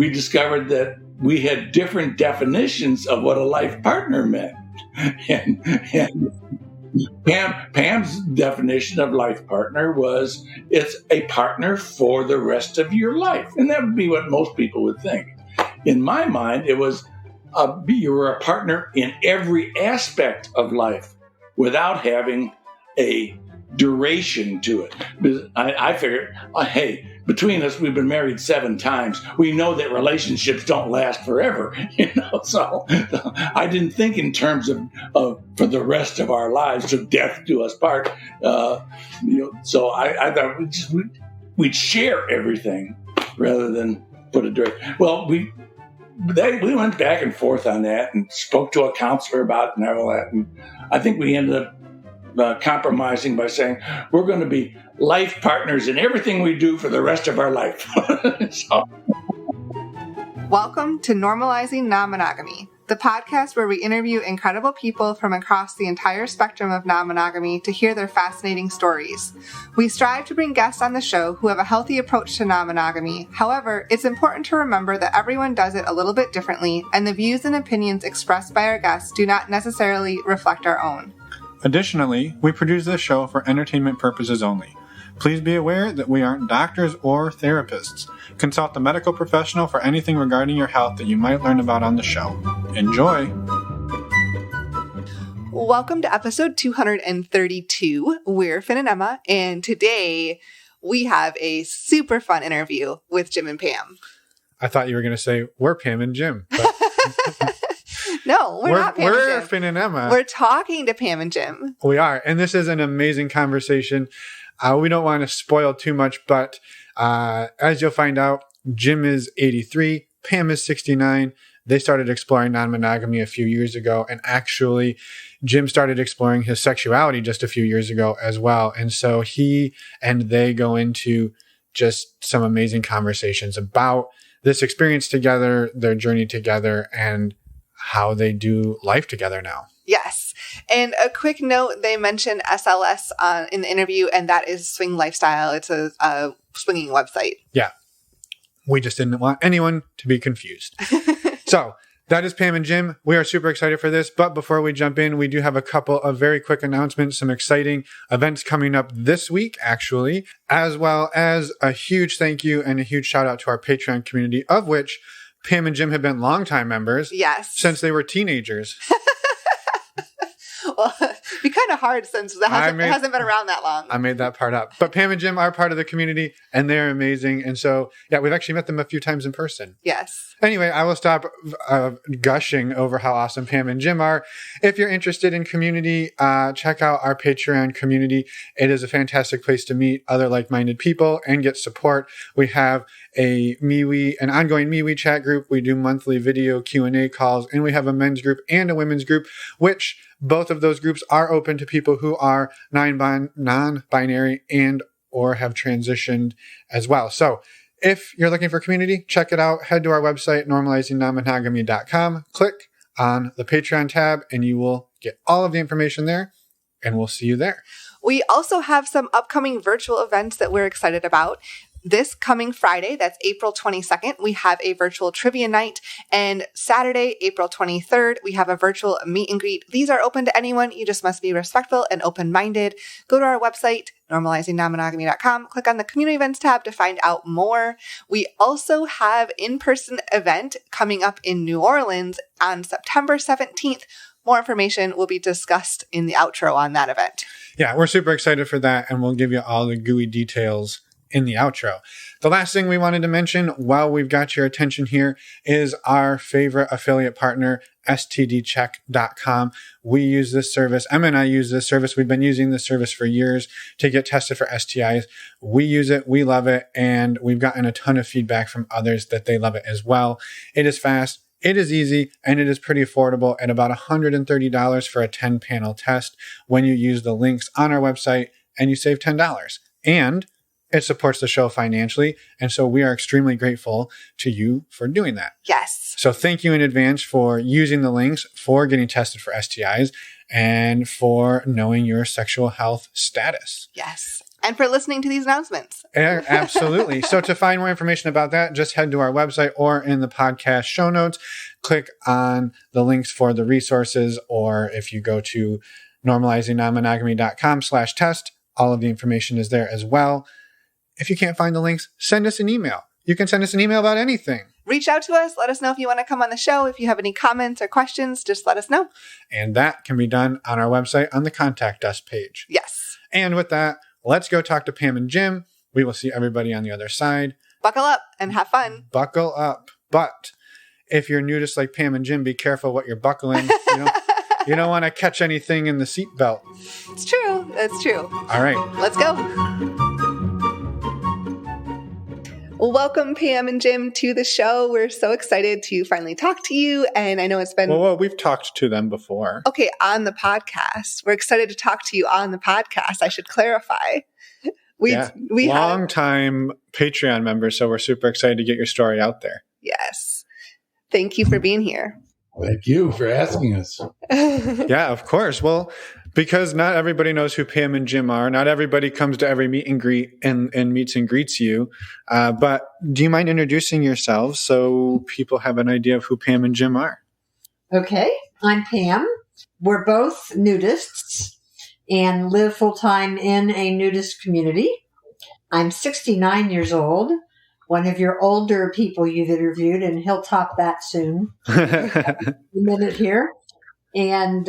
we discovered that we had different definitions of what a life partner meant. And Pam's definition of life partner was it's a partner for the rest of your life. And that would be what most people would think. In my mind, it was you were a partner in every aspect of life without having a duration to it. I figured, hey, between us, we've been married 7 times. We know that relationships don't last forever, So I didn't think in terms of for the rest of our lives, to death do us part. So I thought we'd share everything rather than put a duration. Well, we went back and forth on that and spoke to a counselor about it and all that. And I think we ended up compromising by saying we're going to be life partners in everything we do for the rest of our life. Welcome to Normalizing Non-Monogamy, the podcast where we interview incredible people from across the entire spectrum of non-monogamy to hear their fascinating stories. We strive to bring guests on the show who have a healthy approach to non-monogamy. However, it's important to remember that everyone does it a little bit differently, and the views and opinions expressed by our guests do not necessarily reflect our own. Additionally, we produce this show for entertainment purposes only. Please be aware that we aren't doctors or therapists. Consult a medical professional for anything regarding your health that you might learn about on the show. Enjoy! Welcome to episode 232. We're Finn and Emma, and today we have a super fun interview with Jim and Pam. I thought you were going to say, we're Pam and Jim. But No, we're not Pam and Jim. We're Finn and Emma. We're talking to Pam and Jim. We are. And this is an amazing conversation. We don't want to spoil too much, but as you'll find out, Jim is 83, Pam is 69. They started exploring non-monogamy a few years ago. And actually, Jim started exploring his sexuality just a few years ago as well. And so he and they go into just some amazing conversations about this experience together, their journey together, and how they do life together now. Yes. And a quick note, they mentioned SLS in the interview, and that is Swing Lifestyle. It's a swinging website. Yeah. We just didn't want anyone to be confused. So that is Pam and Jim. We are super excited for this. But before we jump in, we do have a couple of very quick announcements, some exciting events coming up this week, actually, as well as a huge thank you and a huge shout out to our Patreon community, of which Pam and Jim have been longtime members. Yes. Since they were teenagers. Well, it'd be kind of hard since it hasn't been around that long. I made that part up. But Pam and Jim are part of the community, and they're amazing. And so, yeah, we've actually met them a few times in person. Yes. Anyway, I will stop gushing over how awesome Pam and Jim are. If you're interested in community, check out our Patreon community. It is a fantastic place to meet other like-minded people and get support. We have an ongoing MeWe chat group. We do monthly video Q&A calls, and we have a men's group and a women's group, which both of those groups are open to people who are non-binary and or have transitioned as well. So if you're looking for community, check it out. Head to our website, normalizingnonmonogamy.com. Click on the Patreon tab, and you will get all of the information there, and we'll see you there. We also have some upcoming virtual events that we're excited about. This coming Friday, that's April 22nd, we have a virtual trivia night. And Saturday, April 23rd, we have a virtual meet and greet. These are open to anyone. You just must be respectful and open-minded. Go to our website, normalizingnonmonogamy.com. Click on the community events tab to find out more. We also have in-person event coming up in New Orleans on September 17th. More information will be discussed in the outro on that event. Yeah, we're super excited for that, and we'll give you all the gooey details in the outro. The last thing we wanted to mention while we've got your attention here is our favorite affiliate partner, stdcheck.com. We use this service. Emma and I use this service. We've been using this service for years to get tested for STIs. We use it. We love it. And we've gotten a ton of feedback from others that they love it as well. It is fast. It is easy, and it is pretty affordable at about $130 for a 10-panel test when you use the links on our website, and you save $10. And it supports the show financially, and so we are extremely grateful to you for doing that. Yes. So thank you in advance for using the links, for getting tested for STIs, and for knowing your sexual health status. Yes. And for listening to these announcements. Absolutely. So to find more information about that, just head to our website or in the podcast show notes. Click on the links for the resources, or if you go to normalizingnonmonogamy.com/test, all of the information is there as well. If you can't find the links, send us an email. You can send us an email about anything. Reach out to us. Let us know if you want to come on the show. If you have any comments or questions, just let us know. And that can be done on our website on the Contact Us page. Yes. And with that, let's go talk to Pam and Jim. We will see everybody on the other side. Buckle up and have fun. Buckle up. But if you're nudists like Pam and Jim, be careful what you're buckling. You don't want to catch anything in the seatbelt. It's true. It's true. All right. Let's go. Welcome, Pam and Jim, to the show. We're so excited to finally talk to you. And I know it's been... Well, we've talked to them before. Okay, on the podcast. We're excited to talk to you on the podcast. I should clarify. We long-time Patreon members, so we're super excited to get your story out there. Yes. Thank you for being here. Thank you for asking us. Yeah, of course. Well, because not everybody knows who Pam and Jim are. Not everybody comes to every meet and greet and meets and greets you. But do you mind introducing yourselves so people have an idea of who Pam and Jim are? Okay, I'm Pam. We're both nudists and live full-time in a nudist community. I'm 69 years old. One of your older people you've interviewed, and he'll top that soon. A minute here. And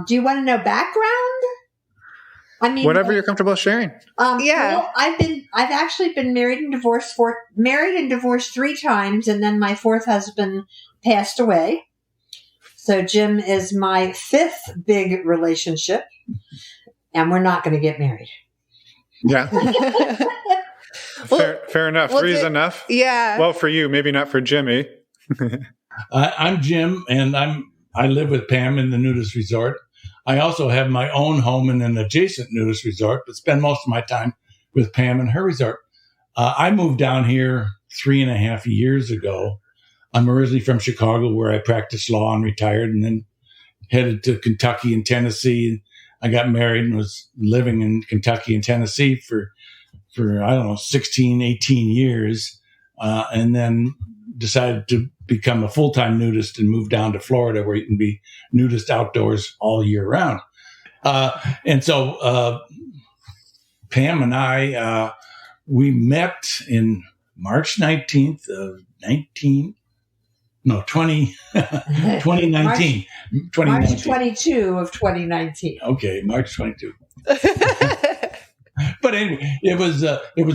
do you want to know background? I mean, whatever you're comfortable sharing. Yeah. Well, I've actually been married and divorced 3 times, and then my 4th husband passed away. So Jim is my 5th big relationship, and we're not going to get married. Yeah. Fair enough. 3 is enough. Yeah. Well, for you, maybe not for Jimmy. I'm Jim, and I live with Pam in the nudist resort. I also have my own home in an adjacent nudist resort, but spend most of my time with Pam in her resort. I moved down here 3.5 years ago. I'm originally from Chicago, where I practiced law and retired, and then headed to Kentucky and Tennessee. I got married and was living in Kentucky and Tennessee for 16, 18 years, and then decided to become a full-time nudist and move down to Florida, where you can be nudist outdoors all year round. And so Pam and I, we met in March 19th of 2019. March 22 of 2019. Okay, March 22. But anyway, it was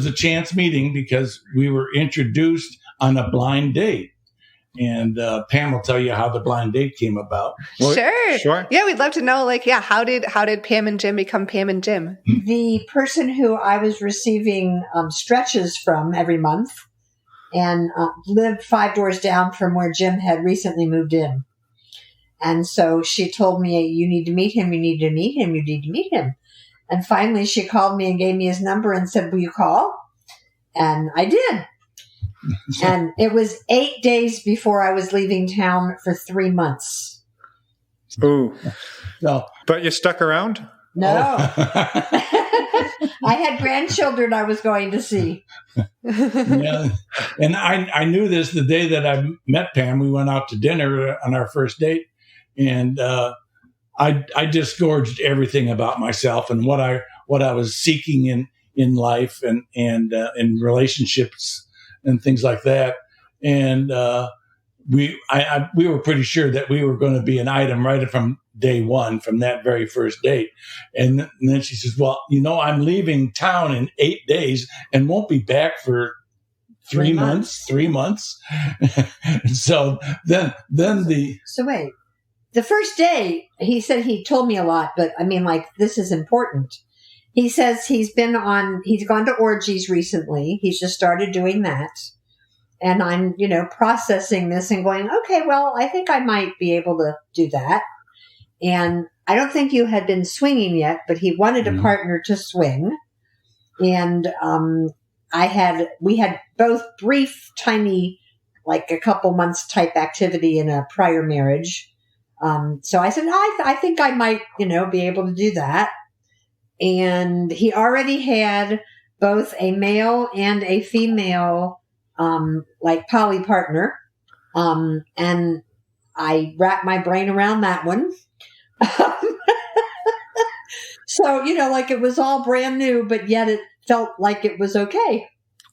a chance meeting because we were introduced on a blind date. And Pam will tell you how the blind date came about. Well, Sure. Yeah, we'd love to know, how did Pam and Jim become Pam and Jim? The person who I was receiving stretches from every month and lived 5 doors down from where Jim had recently moved in. And so she told me, you need to meet him, you need to meet him, you need to meet him. And finally she called me and gave me his number and said, will you call? And I did. And it was 8 days before I was leaving town for 3 months. Ooh. No. But you stuck around? No. I had grandchildren I was going to see. Yeah. And I knew this the day that I met Pam. We went out to dinner on our first date, and I disgorged everything about myself and what I was seeking in life and in relationships and things like that. And we were pretty sure that we were going to be an item right from day one, from that very first date. And then she says, well, I'm leaving town in 8 days and won't be back for 3 months. 3 months. So then So wait, the first day he said he told me a lot, but I mean, this is important. He says he's gone to orgies recently. He's just started doing that. And I'm, processing this and going, okay, well, I think I might be able to do that. And I don't think you had been swinging yet, but he wanted a partner to swing. And we had both brief, tiny, a couple months type activity in a prior marriage. So I said, I think I might, be able to do that. and he already had both a male and a female, like poly partner. And I wrapped my brain around that one. So, like it was all brand new, but yet it felt like it was okay.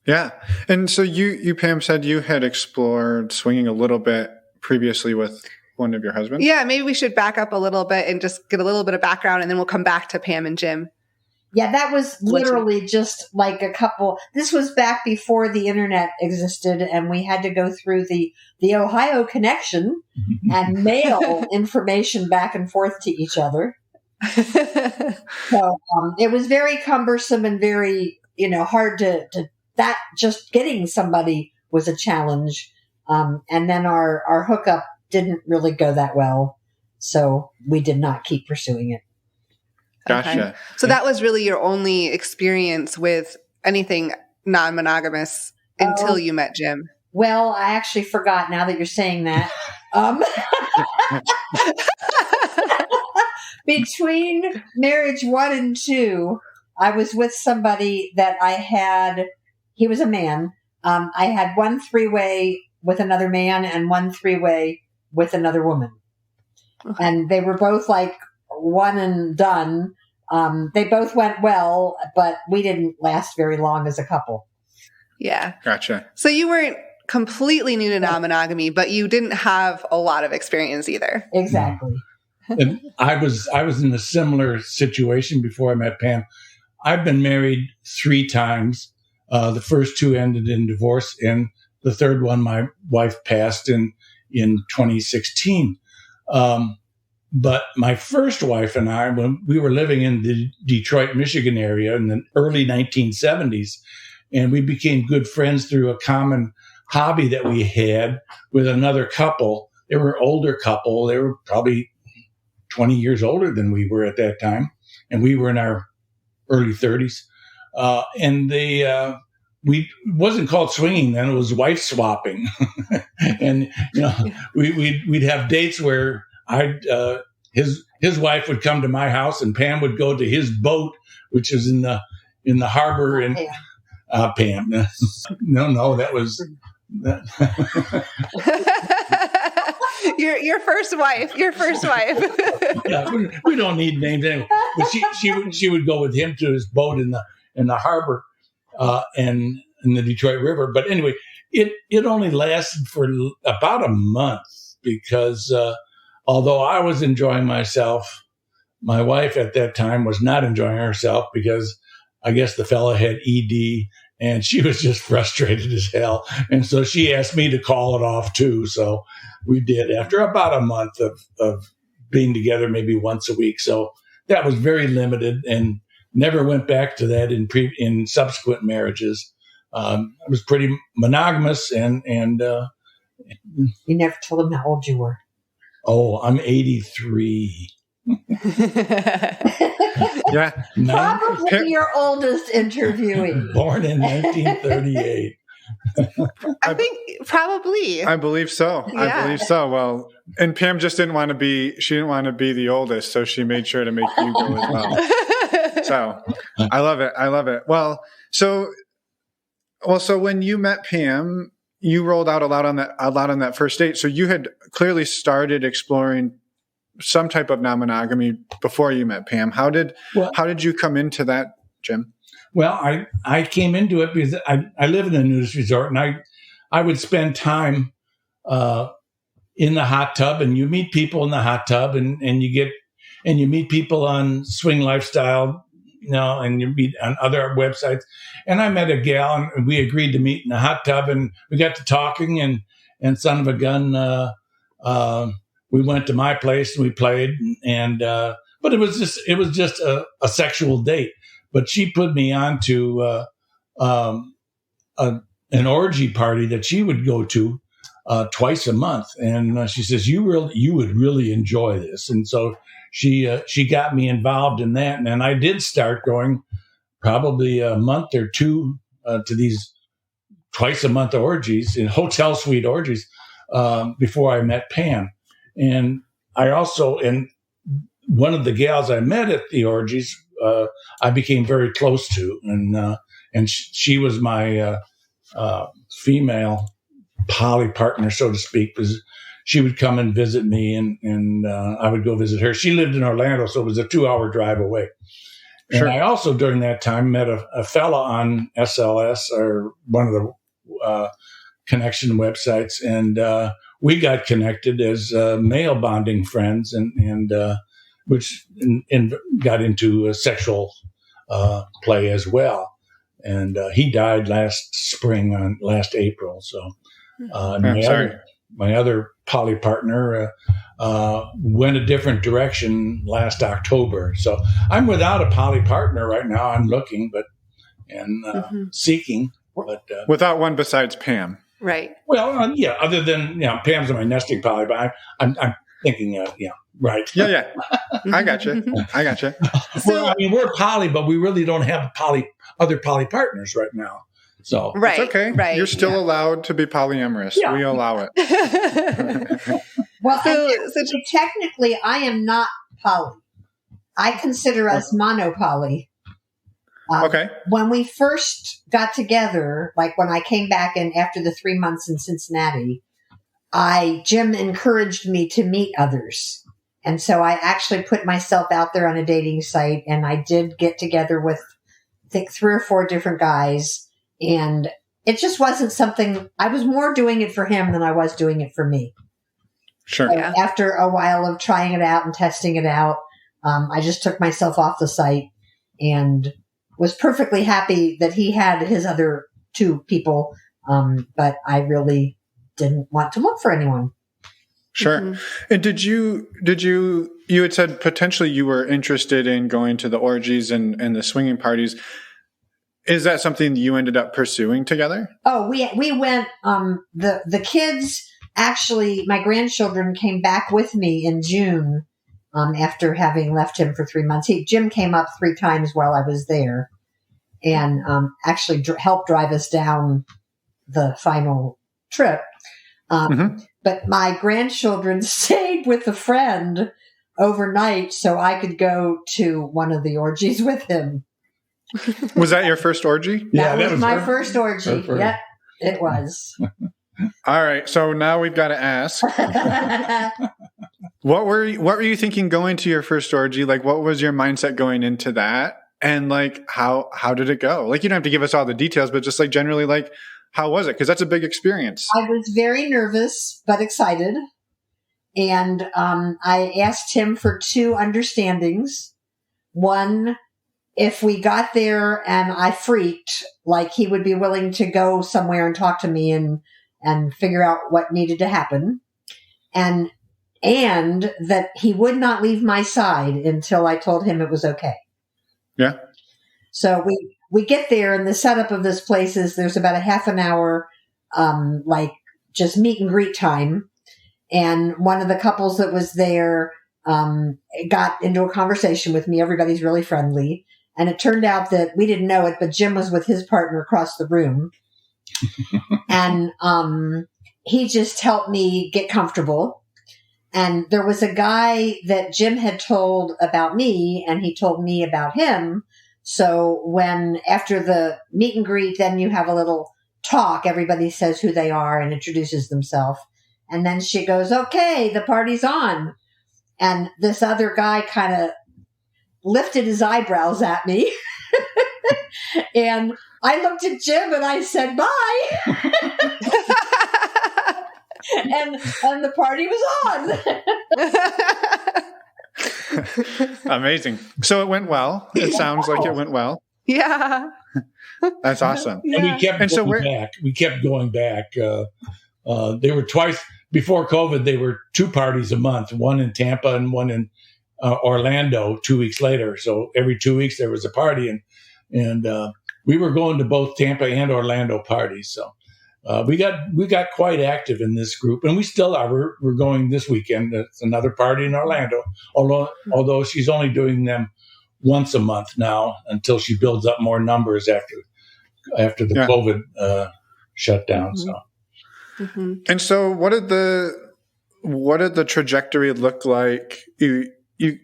Yeah. And so you, Pam, said you had explored swinging a little bit previously with one of your husbands. Yeah, maybe we should back up a little bit and just get a little bit of background, and then we'll come back to Pam and Jim. Yeah, that was literally just like a couple. This was back before the internet existed, and we had to go through the Ohio connection and mail information back and forth to each other. So it was very cumbersome and very, hard to that just getting somebody was a challenge. And then our hookup didn't really go that well. So we did not keep pursuing it. Gotcha. Okay. So that was really your only experience with anything non-monogamous until you met Jim. Well, I actually forgot now that you're saying that. Between marriage 1 and 2, I was with somebody that he was a man. I had one 3-way with another man and one 3-way with another woman. Okay. And they were both like one and done. They both went well, but we didn't last very long as a couple. Yeah. Gotcha. So you weren't completely new to non-monogamy, but you didn't have a lot of experience either. Exactly. And I was in a similar situation before I met Pam. I've been married 3 times. The first 2 ended in divorce, and the third one, my wife passed in 2016. But my first wife and I, when we were living in the Detroit, Michigan area in the early 1970s, and we became good friends through a common hobby that we had with another couple. They were an older couple. They were probably 20 years older than we were at that time, and we were in our early 30s. And we wasn't called swinging then; it was wife swapping. And we'd have dates where his wife would come to my house, and Pam would go to his boat, which is in the harbor. And Pam, no, that was. Your first wife. Yeah, we don't need names anyway. But she would go with him to his boat in the harbor and in the Detroit River. But anyway, it only lasted for about a month because although I was enjoying myself, my wife at that time was not enjoying herself because I guess the fella had ED. And she was just frustrated as hell. And so she asked me to call it off too. So we did after about a month of being together, maybe once a week. So that was very limited and never went back to that in subsequent marriages. I was pretty monogamous and you never told him how old you were. Oh, I'm 83. Yeah. Probably your oldest interviewee. Born in 1938. I think probably. I believe so. Yeah. I believe so. Well, and Pam just didn't want to be the oldest, so she made sure to make you go as well. So I love it. Well, so when you met Pam, you rolled out a lot on that first date. So you had clearly started exploring some type of non-monogamy before you met Pam. How did you come into that, Jim? Well, I came into it because I live in a nudist resort, and I would spend time in the hot tub, and you meet people in the hot tub, and you meet people on Swing Lifestyle, and you meet on other websites. And I met a gal, and we agreed to meet in the hot tub, and we got to talking, and son of a gun, we went to my place and we played, but it was just a sexual date. But she put me on to an orgy party that she would go to twice a month, and she says you would really enjoy this, and so she got me involved in that, and I did start going probably a month or two to these twice a month orgies in hotel suite orgies before I met Pam. And I also, and one of the gals I met at the orgies I became very close to, and she was my female poly partner, so to speak, because she would come and visit me, and I would go visit her. She lived in Orlando, so it was a 2-hour drive away. Sure. And I also, during that time, met a fella on SLS, or one of the connection websites, and we got connected as male bonding friends, and which got into sexual play as well. And he died last April. So my other poly partner went a different direction last October. So I'm without a poly partner right now. I'm looking, seeking, but without one besides Pam. Right. Well, yeah. Other than Pam's my nesting poly, but I'm thinking, right. Yeah. I got you. Well, I mean, we're poly, but we really don't have other poly partners right now. So right, it's okay. Right, You're still allowed to be polyamorous. Yeah. We allow it. Well, so technically, I am not poly. I consider us monopoly. Okay. When we first got together, like when I came back in after the 3 months in Cincinnati, Jim encouraged me to meet others. And so I actually put myself out there on a dating site, and I did get together with, I think, 3 or 4 different guys. And it just wasn't something, I was more doing it for him than I was doing it for me. Sure. So after a while of trying it out and testing it out, I just took myself off the site and was perfectly happy that he had his other 2 people. But I really didn't want to look for anyone. Sure. Mm-hmm. And did you had said potentially you were interested in going to the orgies and the swinging parties. Is that something you ended up pursuing together? Oh, we went, the kids, actually, my grandchildren came back with me in June, after having left him for 3 months. Jim came up 3 times while I was there, and, actually helped drive us down the final trip. But my grandchildren stayed with a friend overnight so I could go to one of the orgies with him. Was that your first orgy? That was my first orgy. Yep, it was. All right. So now we've got to ask, what were you thinking going to your first orgy? Like, what was your mindset going into that? And like, how did it go? Like, you don't have to give us all the details, but just like generally, like, how was it? Because that's a big experience. I was very nervous, but excited. And I asked him for 2 understandings. One, if we got there and I freaked, like he would be willing to go somewhere and talk to me and figure out what needed to happen. And that he would not leave my side until I told him it was okay. Yeah. So we get there, and the setup of this place is there's about a half an hour, like just meet and greet time. And one of the couples that was there, got into a conversation with me. Everybody's really friendly. And it turned out that we didn't know it, but Jim was with his partner across the room. And he just helped me get comfortable. And there was a guy that Jim had told about me, and he told me about him. So when after the meet and greet, then you have a little talk. Everybody says who they are and introduces themselves. And then she goes, okay, the party's on. And this other guy kind of lifted his eyebrows at me. And I looked at Jim and I said, bye. and the party was on. Amazing. So it went well. It sounds like it went well. Yeah. That's awesome. Yeah. And we kept going back. They were twice before COVID. They were 2 parties a month, one in Tampa and one in Orlando 2 weeks later. So every 2 weeks there was a party, and we were going to both Tampa and Orlando parties. So we got quite active in this group, and we still are. We're going this weekend. It's another party in Orlando, although she's only doing them once a month now until she builds up more numbers after the COVID shutdown. Mm-hmm. So. Mm-hmm. And so what did the trajectory look like?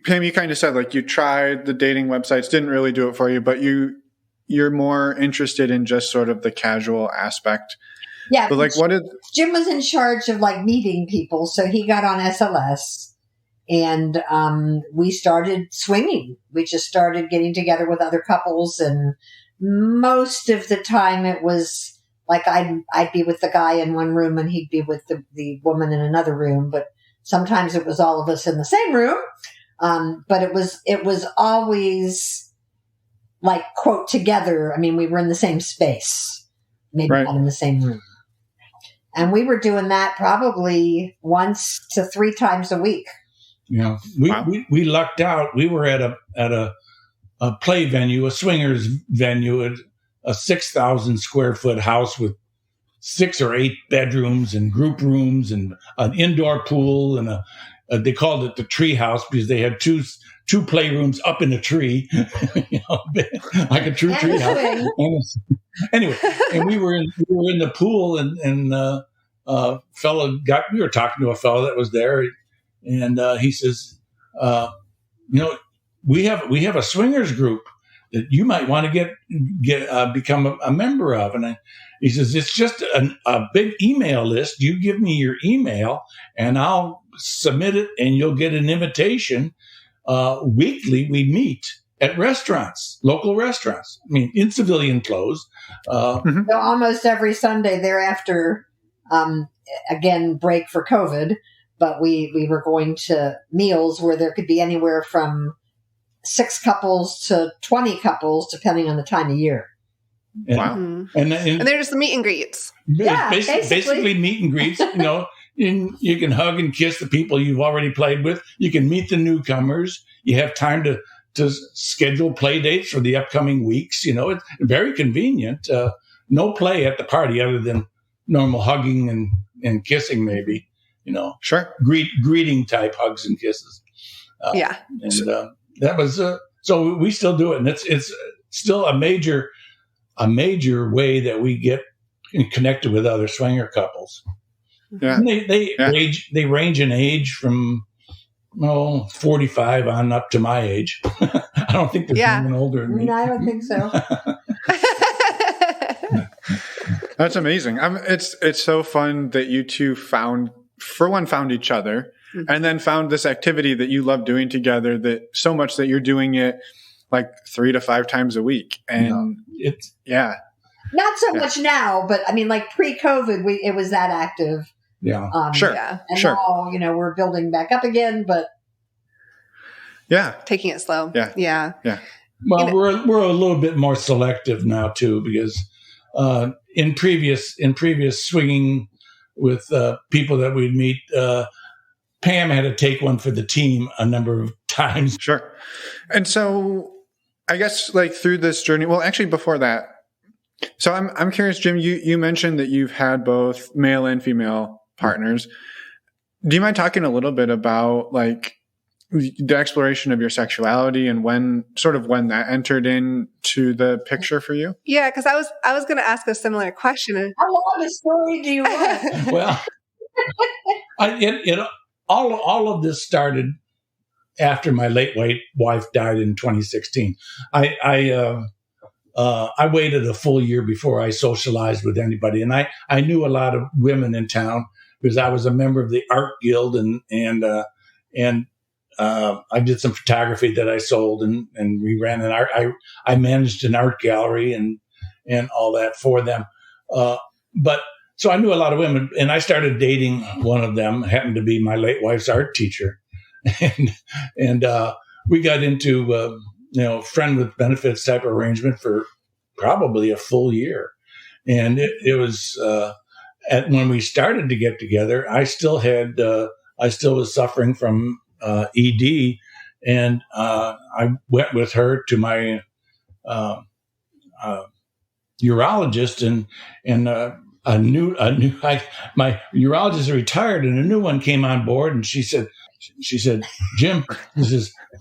Pam, you kind of said like you tried the dating websites, didn't really do it for you, but you're more interested in just sort of the casual aspect. Yeah. But like, what did Jim was in charge of like meeting people, so he got on SLS, and we started swinging. We just started getting together with other couples, and most of the time it was like I'd be with the guy in one room and he'd be with the woman in another room, but sometimes it was all of us in the same room. But it was always like, quote, together. I mean, we were in the same space, maybe not in the same room. And we were doing that probably once to 3 times a week. Yeah, we lucked out. We were at a play venue, a swingers venue, at a 6,000 square foot house with 6 or 8 bedrooms and group rooms and an indoor pool, and they called it the tree house because they had two playrooms up in a tree, like a true tree house. Anyway, and we were in the pool, and we were talking to a fellow that was there, and he says, we have a swingers group that you might want to become a member of. And he says, it's just a big email list. You give me your email and I'll submit it and you'll get an invitation. Weekly, we meet at restaurants, local restaurants. I mean, in civilian clothes. So almost every Sunday thereafter, again, break for COVID, but we were going to meals where there could be anywhere from 6 couples to 20 couples, depending on the time of year. Wow. And they're just the meet and greets. Yeah, basically meet and greets, you can hug and kiss the people you've already played with. You can meet the newcomers. You have time to schedule play dates for the upcoming weeks. It's very convenient. No play at the party other than normal hugging and kissing, maybe, Sure. Greeting type hugs and kisses. And that was, so we still do it. And it's still a major way that we get connected with other swinger couples. Yeah. And they range in age from 45 on up to my age. I don't think there's anyone older than me. No, I don't think so. That's amazing. It's so fun that you two found each other, and then found this activity that you love doing together, that so much that you're doing it like 3 to 5 times a week. And not so much now, but I mean, like pre-COVID, it was that active. Yeah. Sure. And sure. now, we're building back up again, but taking it slow. Yeah. Well, we're a little bit more selective now too, because in previous swinging with people that we'd meet, Pam had to take one for the team a number of times. Sure. And so I guess like through this journey, well, actually before that, so I'm curious, Jim, you mentioned that you've had both male and female partners. Do you mind talking a little bit about like the exploration of your sexuality and when that entered into the picture for you? Yeah, because I was going to ask a similar question. How long a story do you want? Well, all of this started after my late wife died in 2016. I waited a full year before I socialized with anybody, and I knew a lot of women in town because I was a member of the art guild, and I did some photography that I sold, and we ran an art. I managed an art gallery and all that for them. But so I knew a lot of women, and I started dating one of them. Happened to be my late wife's art teacher, and we got into friend with benefits type arrangement for probably a full year, and it was when we started to get together. I still was suffering from ED, and I went with her to my urologist, and my urologist retired, and a new one came on board, and she said, Jim,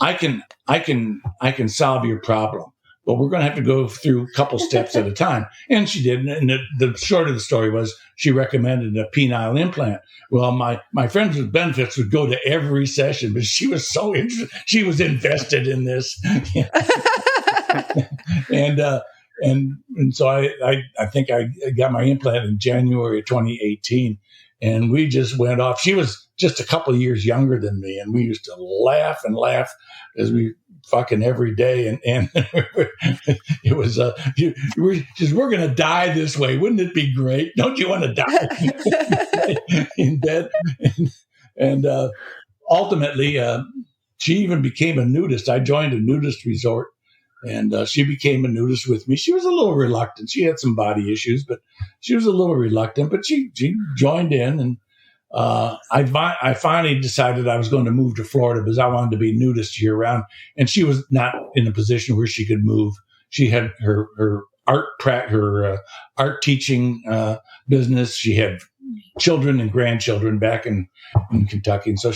I can solve your problem, but we're going to have to go through a couple steps at a time. And she did. And the short of the story was she recommended a penile implant. Well, my friends with benefits would go to every session, but she was so interested. She was invested in this. And so I think I got my implant in January of 2018, and we just went off. She was just a couple of years younger than me, and we used to laugh as we fucking every day. And it was, we're going to die this way. Wouldn't it be great? Don't you want to die in bed? And ultimately, she even became a nudist. I joined a nudist resort, and she became a nudist with me. She was a little reluctant. She had some body issues, but she was a little reluctant, but she joined in. And I finally decided I was going to move to Florida because I wanted to be nudist year round. And she was not in a position where she could move. She had her art teaching business. She had children and grandchildren back in Kentucky. And so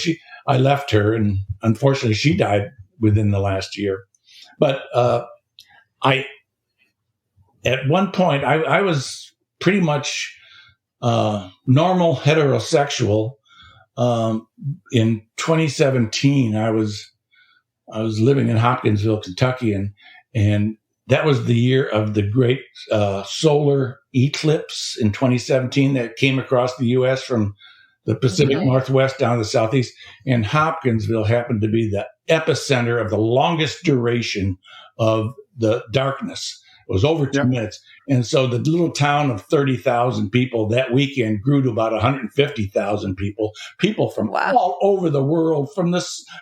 I left her, and unfortunately she died within the last year. But at one point, I was pretty much normal heterosexual. In 2017, I was living in Hopkinsville, Kentucky, and that was the year of the great solar eclipse in 2017 that came across the U.S. from the Pacific Northwest down to the Southeast. And Hopkinsville happened to be the epicenter of the longest duration of the darkness. It was over 2 minutes. And so the little town of 30,000 people that weekend grew to about 150,000 people from all over the world, from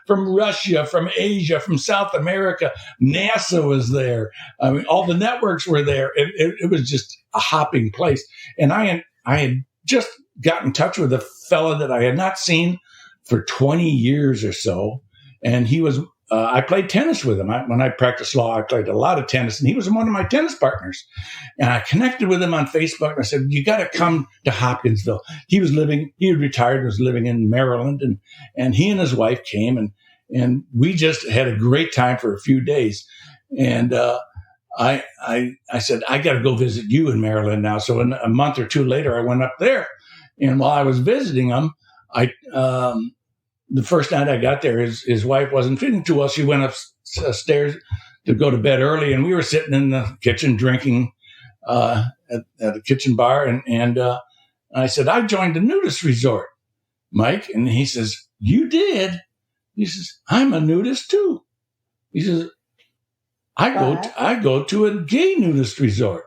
Russia, from Asia, from South America. NASA was there. I mean, all the networks were there. It was just a hopping place. And I had just got in touch with a fella that I had not seen for 20 years or so. And he was, I played tennis with him. When I practiced law, I played a lot of tennis, and he was one of my tennis partners. And I connected with him on Facebook, and I said, you got to come to Hopkinsville. He had retired and was living in Maryland, and he and his wife came, and we just had a great time for a few days. And I said, I got to go visit you in Maryland now. So a month or two later, I went up there. And while I was visiting him, the first night I got there, his wife wasn't feeling too well. She went upstairs to go to bed early, and we were sitting in the kitchen drinking at a kitchen bar. And I said, I joined a nudist resort, Mike. And he says, you did? He says, I'm a nudist too. He says, I go to a gay nudist resort.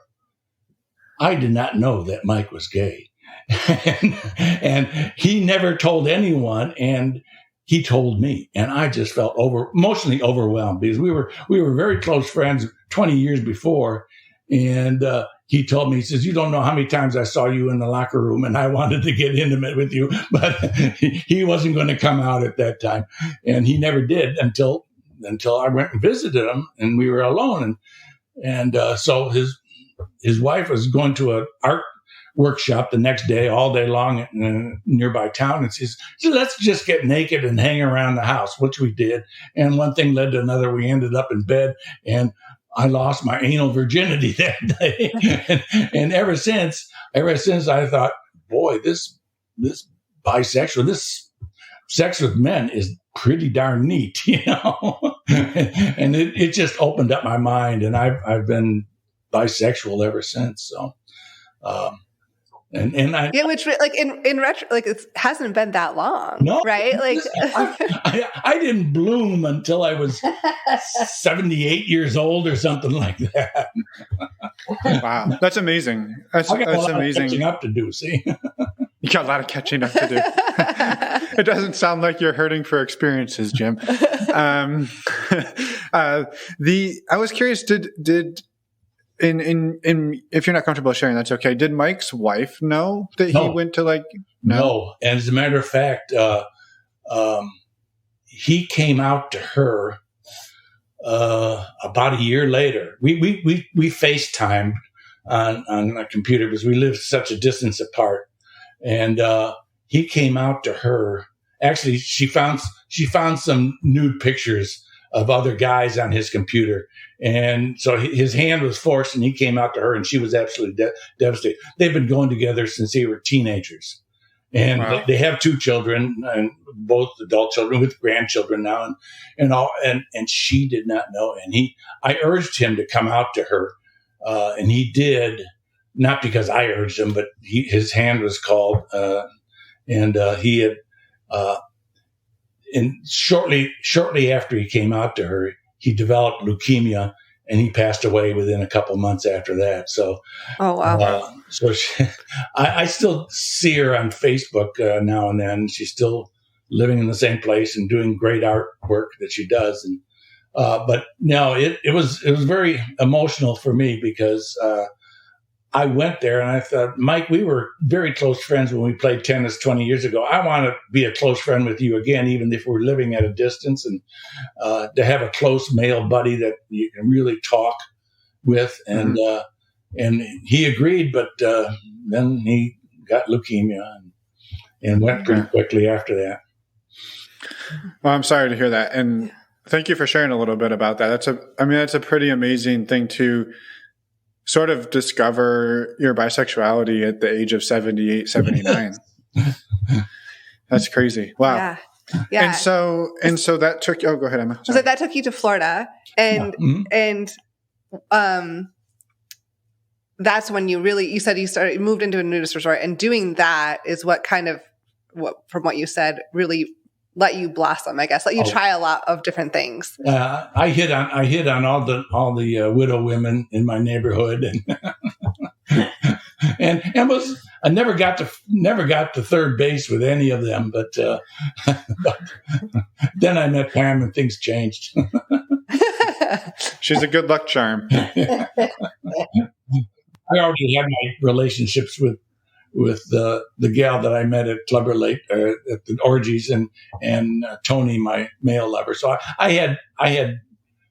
I did not know that Mike was gay. and he never told anyone, and he told me, and I just felt emotionally overwhelmed because we were very close friends 20 years before. And he told me, he says, you don't know how many times I saw you in the locker room and I wanted to get intimate with you, but he wasn't going to come out at that time. And he never did until I went and visited him, and we were alone. And so his wife was going to an art workshop the next day, all day long in a nearby town, and says, so let's just get naked and hang around the house, which we did. And one thing led to another. We ended up in bed, and I lost my anal virginity that day. and ever since I thought, boy, this bisexual, this sex with men is pretty darn neat, you know. And it just opened up my mind, and I've been bisexual ever since. So which like in retro, like it hasn't been that long, no, right? Like I didn't bloom until I was 78 years old or something like that. Wow, that's amazing. That's amazing. Catching up to do. See, you got a lot of catching up to do. It doesn't sound like you're hurting for experiences, Jim. I was curious. Did if you're not comfortable sharing, that's okay. Did Mike's wife know that he went to No. And as a matter of fact, he came out to her about a year later. We FaceTimed on a computer because we lived such a distance apart. And he came out to her. Actually, she found some nude pictures other guys on his computer. And so his hand was forced, and he came out to her, and she was absolutely devastated. They've been going together since they were teenagers. And Wow. they have 2 children, and both adult children with grandchildren now, and she did not know. And I urged him to come out to her, and he did, not because I urged him, but his hand was called, and he had, and shortly after he came out to her, he developed leukemia, and he passed away within a couple months after that. So, Oh, wow. I still see her on Facebook now and then. She's still living in the same place and doing great artwork that she does. And but no, it was very emotional for me because I went there and I thought, Mike, we were very close friends when we played tennis 20 years ago. I want to be a close friend with you again, even if we're living at a distance, and to have a close male buddy that you can really talk with. And and he agreed, but then he got leukemia and went pretty quickly after that. Well, I'm sorry to hear that, and thank you for sharing a little bit about that. That's a pretty amazing thing to sort of discover your bisexuality at the age of 78, 79. That's crazy. Wow. Yeah. Yeah. And so that took, go ahead, Emma. So that took you to Florida, and that's when you said you moved into a nudist resort, and doing that is what from what you said, really let you blossom, I guess, let you try a lot of different things. I hit on all the widow women in my neighborhood, and I never got to third base with any of them, but then I met Pam and things changed. She's a good luck charm. I already had my relationships with the gal that I met at Club Relate, at the orgies, and Tony, my male lover. So I had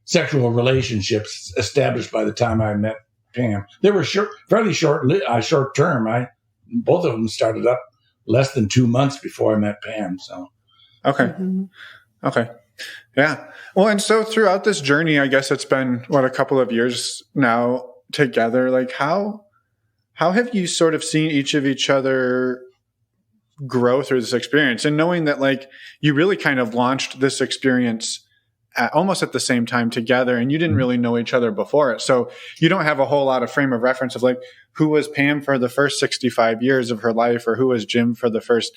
sexual relationships established by the time I met Pam. They were fairly short term. Both of them started up less than 2 months before I met Pam. So okay, Mm-hmm. okay, yeah. Well, and so throughout this journey, I guess it's been a couple of years now together. Like how have you sort of seen each other grow through this experience, and knowing that like you really kind of launched this experience almost at the same time together, and you didn't really know each other before it. So you don't have a whole lot of frame of reference of like who was Pam for the first 65 years of her life, or who was Jim for the first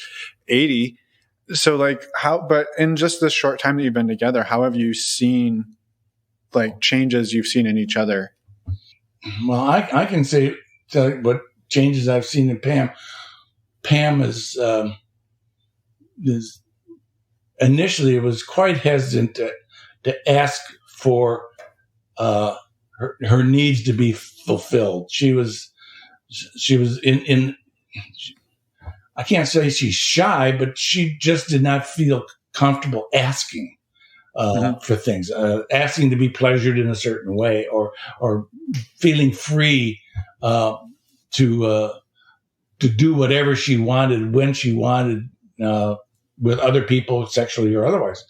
80. So like but in just this short time that you've been together, how have you seen like changes you've seen in each other? Well, I can say what changes I've seen in Pam. Pam is initially was quite hesitant to ask for her needs to be fulfilled. She was in I can't say she's shy, but she just did not feel comfortable asking for things, asking to be pleasured in a certain way, or feeling free to do whatever she wanted when she wanted with other people, sexually or otherwise.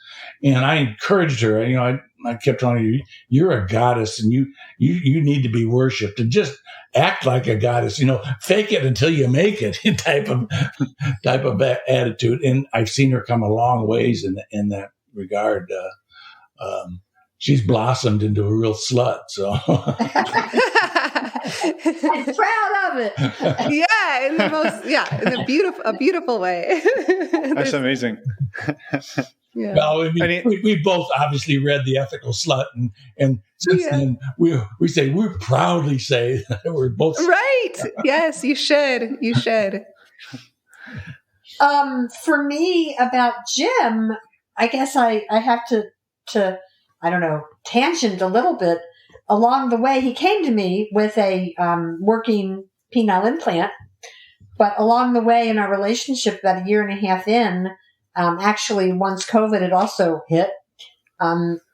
And I encouraged her. I kept telling her, "You're a goddess, and you need to be worshipped, and just act like a goddess. Fake it until you make it." type of attitude. And I've seen her come a long ways in that regard. She's blossomed into a real slut. So I'm proud of it. Yeah, in a beautiful way. That's amazing. Yeah. Well, we both obviously read The Ethical Slut, and since then we proudly say that we're both right. Yes, you should. You should. For me, about Jim, I guess I have to I don't know, tangent a little bit. Along the way, he came to me with a working penile implant, but along the way in our relationship, about a year and a half in, actually once COVID had also hit,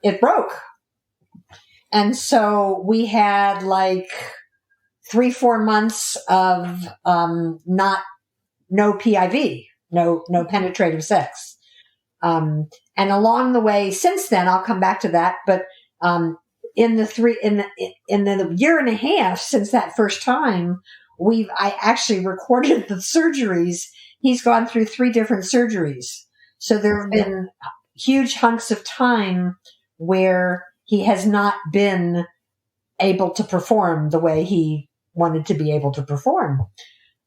it broke. And so we had like 3-4 months of no PIV, no penetrative sex. And And along the way, since then, I'll come back to that. But in the year and a half since that first time, I actually recorded the surgeries. He's gone through 3 different surgeries. So there have been huge hunks of time where he has not been able to perform the way he wanted to be able to perform.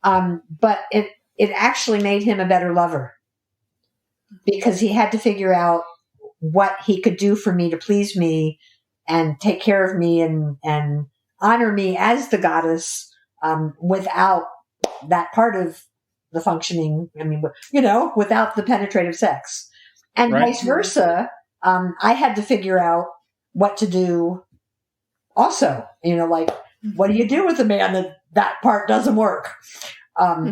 But it actually made him a better lover, because he had to figure out what he could do for me to please me and take care of me and honor me as the goddess, without that part of the functioning. I mean, without the penetrative sex, and vice versa. I had to figure out what to do also, like, what do you do with a man that part doesn't work?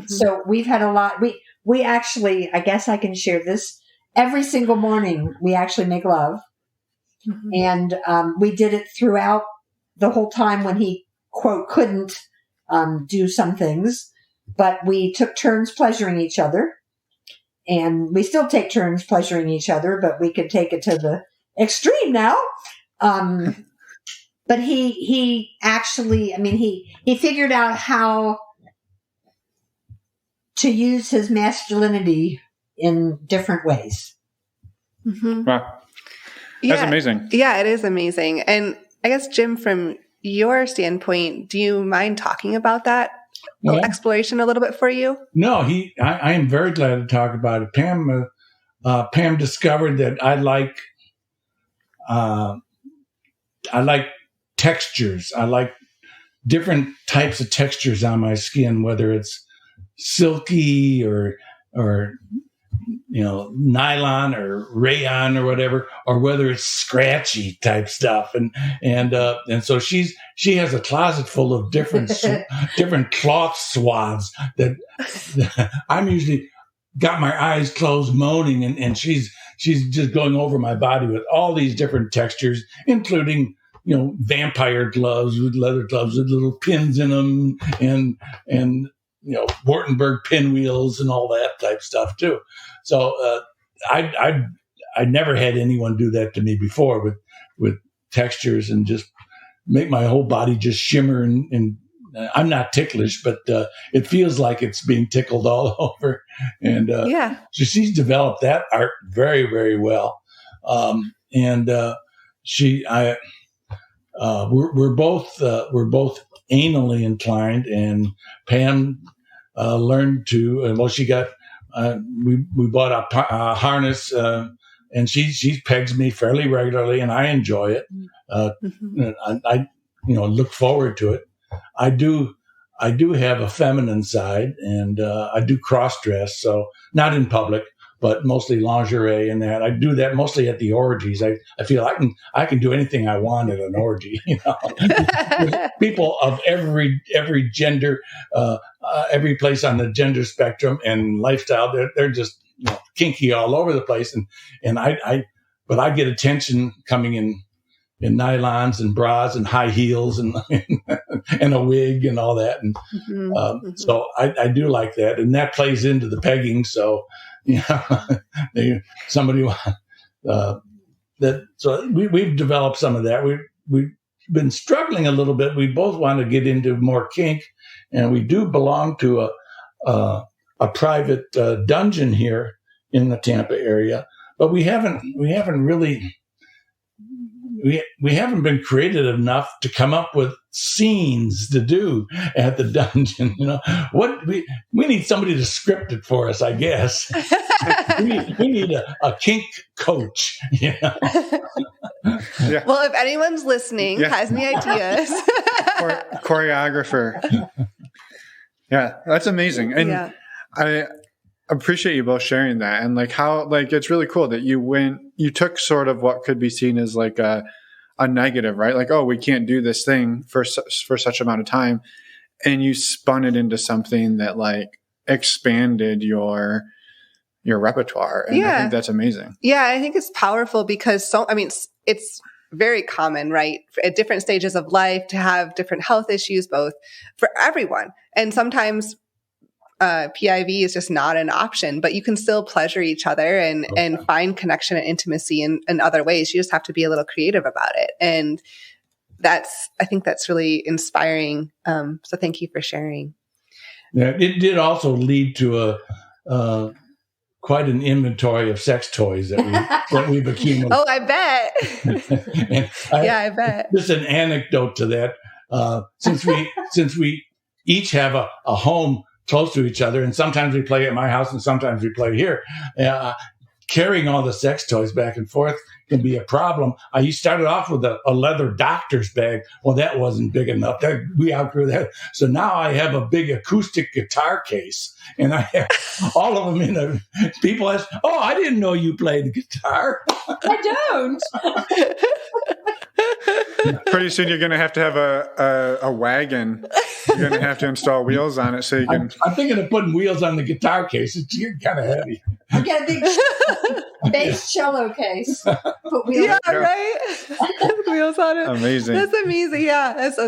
So we've had a lot. We actually, I guess I can share this. Every single morning, we actually make love. And we did it throughout the whole time when he, quote, couldn't do some things. But we took turns pleasuring each other. And we still take turns pleasuring each other, but we could take it to the extreme now. But he actually, he figured out how to use his masculinity in different ways. Wow. That's amazing. Yeah, it is amazing. And I guess, Jim, from your standpoint, do you mind talking about that exploration a little bit for you? No, I am very glad to talk about it. Pam discovered that I like textures. I like different types of textures on my skin, whether it's silky or nylon or rayon or whatever, or whether it's scratchy type stuff. And so she has a closet full of different cloth swaths that I'm usually got my eyes closed moaning, and she's just going over my body with all these different textures, including vampire gloves with leather gloves with little pins in them, and Wartenberg pinwheels and all that type stuff too. So I never had anyone do that to me before with textures and just make my whole body just shimmer. And I'm not ticklish, but it feels like it's being tickled all over. And so she's developed that art very, very well. We're both anally inclined, and Pam learned to. She got. We bought a harness, and she pegs me fairly regularly, and I enjoy it. I look forward to it. I do have a feminine side, and I do cross dress, so not in public, but mostly lingerie and that. I do that mostly at the orgies. I feel I can do anything I want at an orgy. People of every gender, every place on the gender spectrum and lifestyle. They're just kinky all over the place, but I get attention coming in nylons and bras and high heels and and a wig and all that, and so I do like that, and that plays into the pegging. So somebody that. So we've developed some of that. We've been struggling a little bit. We both want to get into more kink, and we do belong to a private dungeon here in the Tampa area, but we haven't really. We haven't been creative enough to come up with scenes to do at the dungeon. What we need somebody to script it for us, I guess. we need a kink coach. Yeah. Well, if anyone's listening, has any ideas, choreographer. Yeah, that's amazing, and I appreciate you both sharing that, and how it's really cool that you took sort of what could be seen as a negative, right? We can't do this thing for such amount of time, and you spun it into something that expanded your repertoire, and I think that's amazing. Yeah, I think it's powerful because it's very common, right, at different stages of life to have different health issues, both for everyone, and sometimes PIV is just not an option, but you can still pleasure each other and find connection and intimacy in other ways. You just have to be a little creative about it. And I think that's really inspiring. So thank you for sharing. Yeah, it did also lead to quite an inventory of sex toys that we became. Oh, I bet. I bet. Just an anecdote to that. Since we each have a home close to each other, and sometimes we play at my house and sometimes we play here. Carrying all the sex toys back and forth can be a problem. I started off with a leather doctor's bag. Well, that wasn't big enough. We outgrew that. So now I have a big acoustic guitar case, and I have all of them in a. People ask, "Oh, I didn't know you played guitar." I don't. Pretty soon you're going to have a wagon. You're going to have to install wheels on it so you can. I'm thinking of putting wheels on the guitar case. It's kind of heavy. I'll get a big bass cello case. Put wheels on it. Right? Wheels on it. Amazing. That's amazing. Yeah, that's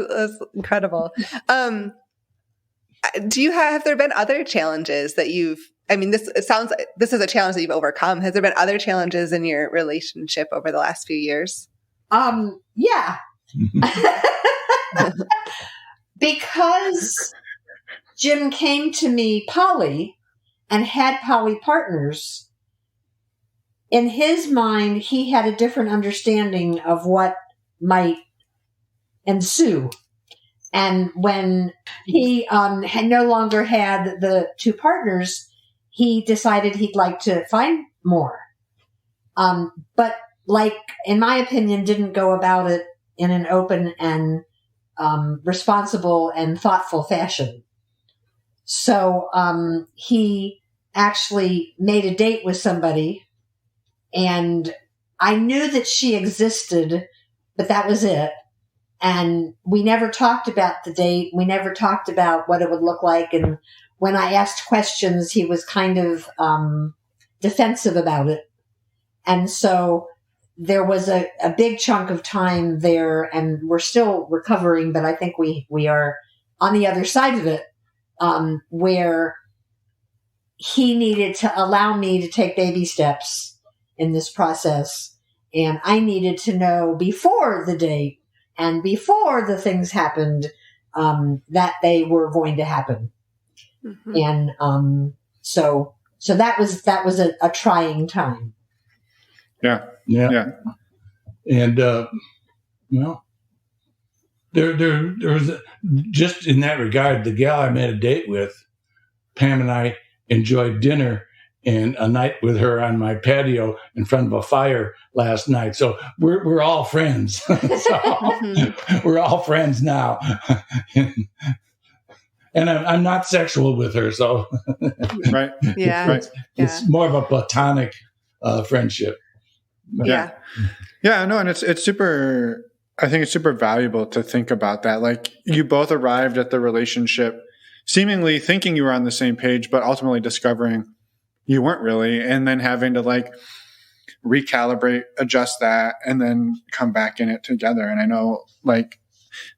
incredible. Have there been other challenges that it sounds like this is a challenge that you've overcome. Has there been other challenges in your relationship over the last few years? Yeah. Because Jim came to me poly and had poly partners, in his mind, he had a different understanding of what might ensue. And when he had no longer had the two partners, he decided he'd like to find more. But in my opinion, didn't go about it in an open and responsible and thoughtful fashion. So he actually made a date with somebody, and I knew that she existed, but that was it. And we never talked about the date. We never talked about what it would look like. And when I asked questions, he was kind of defensive about it. And so there was a big chunk of time there, and we're still recovering, but I think we are on the other side of it, where he needed to allow me to take baby steps in this process. And I needed to know before the date and before the things happened, that they were going to happen. Mm-hmm. And so that was a trying time. Yeah. And there was just in that regard, the gal I made a date with, Pam and I enjoyed dinner and a night with her on my patio in front of a fire last night. So we're all friends. We're all friends now. And I'm not sexual with her, so right. Yeah. Right. It's more of a platonic friendship. Yeah. Yeah, no, and it's super, I think it's super valuable to think about that. Like, you both arrived at the relationship seemingly thinking you were on the same page, but ultimately discovering you weren't really, and then having to recalibrate, adjust that, and then come back in it together. And I know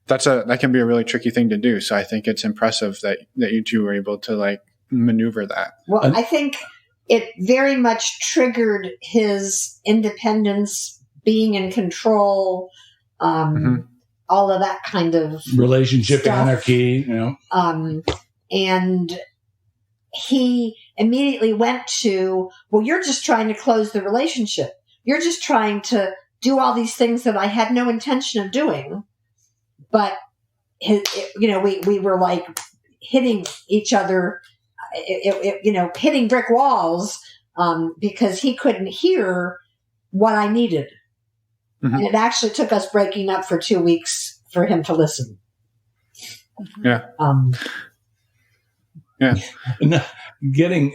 that can be a really tricky thing to do. So I think it's impressive that you two were able to maneuver that. Well, I think it very much triggered his independence, being in control, all of that kind of relationship stuff. Anarchy, and he immediately went to, well, you're just trying to close the relationship. You're just trying to do all these things that I had no intention of doing. But, we were hitting each other, hitting brick walls, because he couldn't hear what I needed. Mm-hmm. And it actually took us breaking up for 2 weeks for him to listen. Yeah. Getting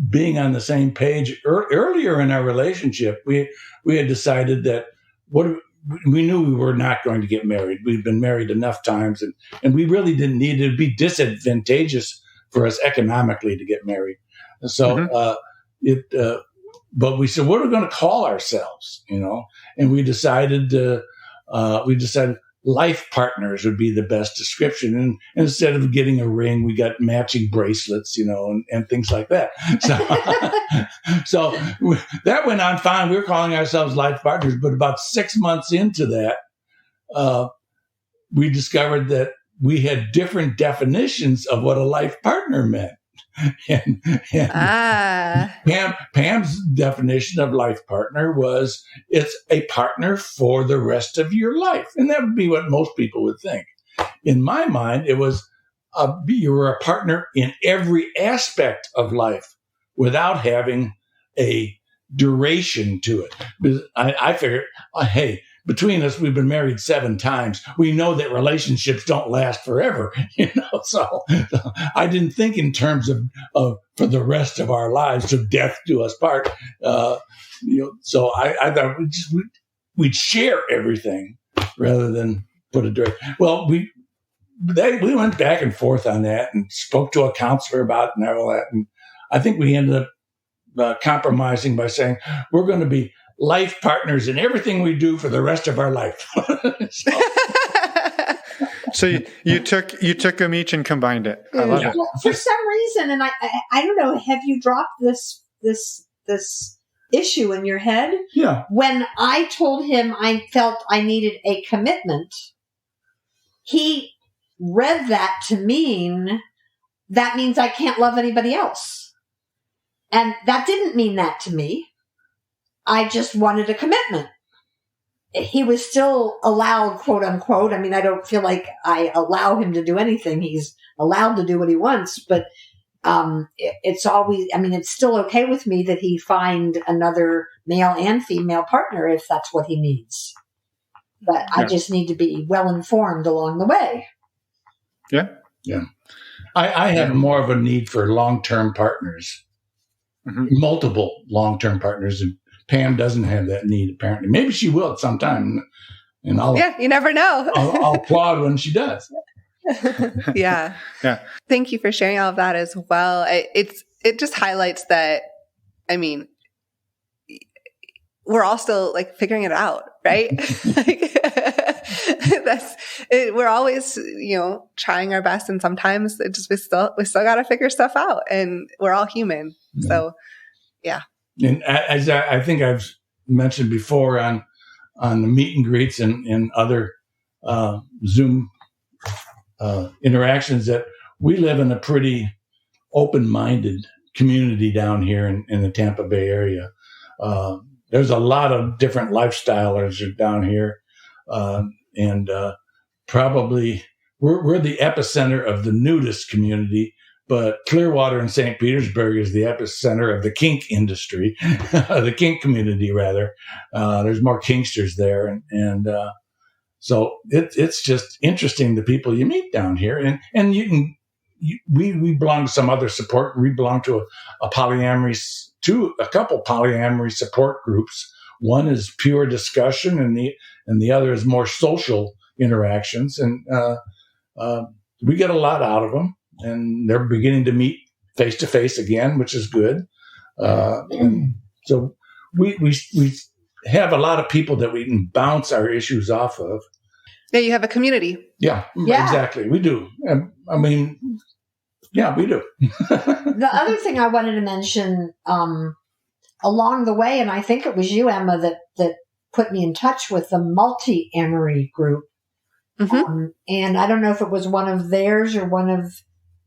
being on the same page earlier in our relationship, we had decided that we knew we were not going to get married. We'd been married enough times, and we really didn't need it. It'd be disadvantageous for us economically to get married. So but we said, what are we going to call ourselves? And we decided life partners would be the best description. And instead of getting a ring, we got matching bracelets, and things like that. So, so that went on fine. We were calling ourselves life partners, but about 6 months into that, we discovered that we had different definitions of what a life partner meant. And Pam's definition of life partner was it's a partner for the rest of your life. And that would be what most people would think. In my mind, it was you were a partner in every aspect of life without having a duration to it. Because I figured, hey, between us, we've been married 7 times. We know that relationships don't last forever, So I didn't think in terms of for the rest of our lives, to death do us part. So I thought we'd share everything rather than put a direct. Well, we went back and forth on that and spoke to a counselor about it and all that, and I think we ended up compromising by saying we're going to be life partners in everything we do for the rest of our life. So you took them each and combined it. I love it. Well, for some reason, and I don't know, have you dropped this issue in your head? Yeah. When I told him I felt I needed a commitment, he read that to mean that means I can't love anybody else. And that didn't mean that to me. I just wanted a commitment. He was still allowed, quote unquote. I mean, I don't feel like I allow him to do anything. He's allowed to do what he wants, but it's always, it's still okay with me that he find another male and female partner if that's what he needs. But I just need to be well informed along the way. Yeah. Yeah. I have more of a need for long-term partners, multiple long-term partners. And Pam doesn't have that need, apparently. Maybe she will at some time. And you never know. I'll applaud when she does. Yeah. Thank you for sharing all of that as well. It just highlights that, we're all still figuring it out, right? We're always, trying our best, and sometimes we still got to figure stuff out, and we're all human. Yeah. So, yeah. And as I think I've mentioned before on the meet and greets and other Zoom interactions, that we live in a pretty open-minded community down here in the Tampa Bay area. There's a lot of different lifestylers down here, and probably we're the epicenter of the nudist community. But Clearwater and St. Petersburg is the epicenter of the kink industry, the kink community, rather. There's more kinksters there. And so it's just interesting, the people you meet down here. And we belong to some other support. We belong to a couple polyamory support groups. One is pure discussion, and the other is more social interactions. And we get a lot out of them. And they're beginning to meet face to face again, which is good. And so we have a lot of people that we can bounce our issues off of. Yeah, you have a community. Yeah. Exactly. We do. We do. The other thing I wanted to mention along the way, and I think it was you, Emma, that put me in touch with the multi-amory group. Mm-hmm. And I don't know if it was one of theirs or one of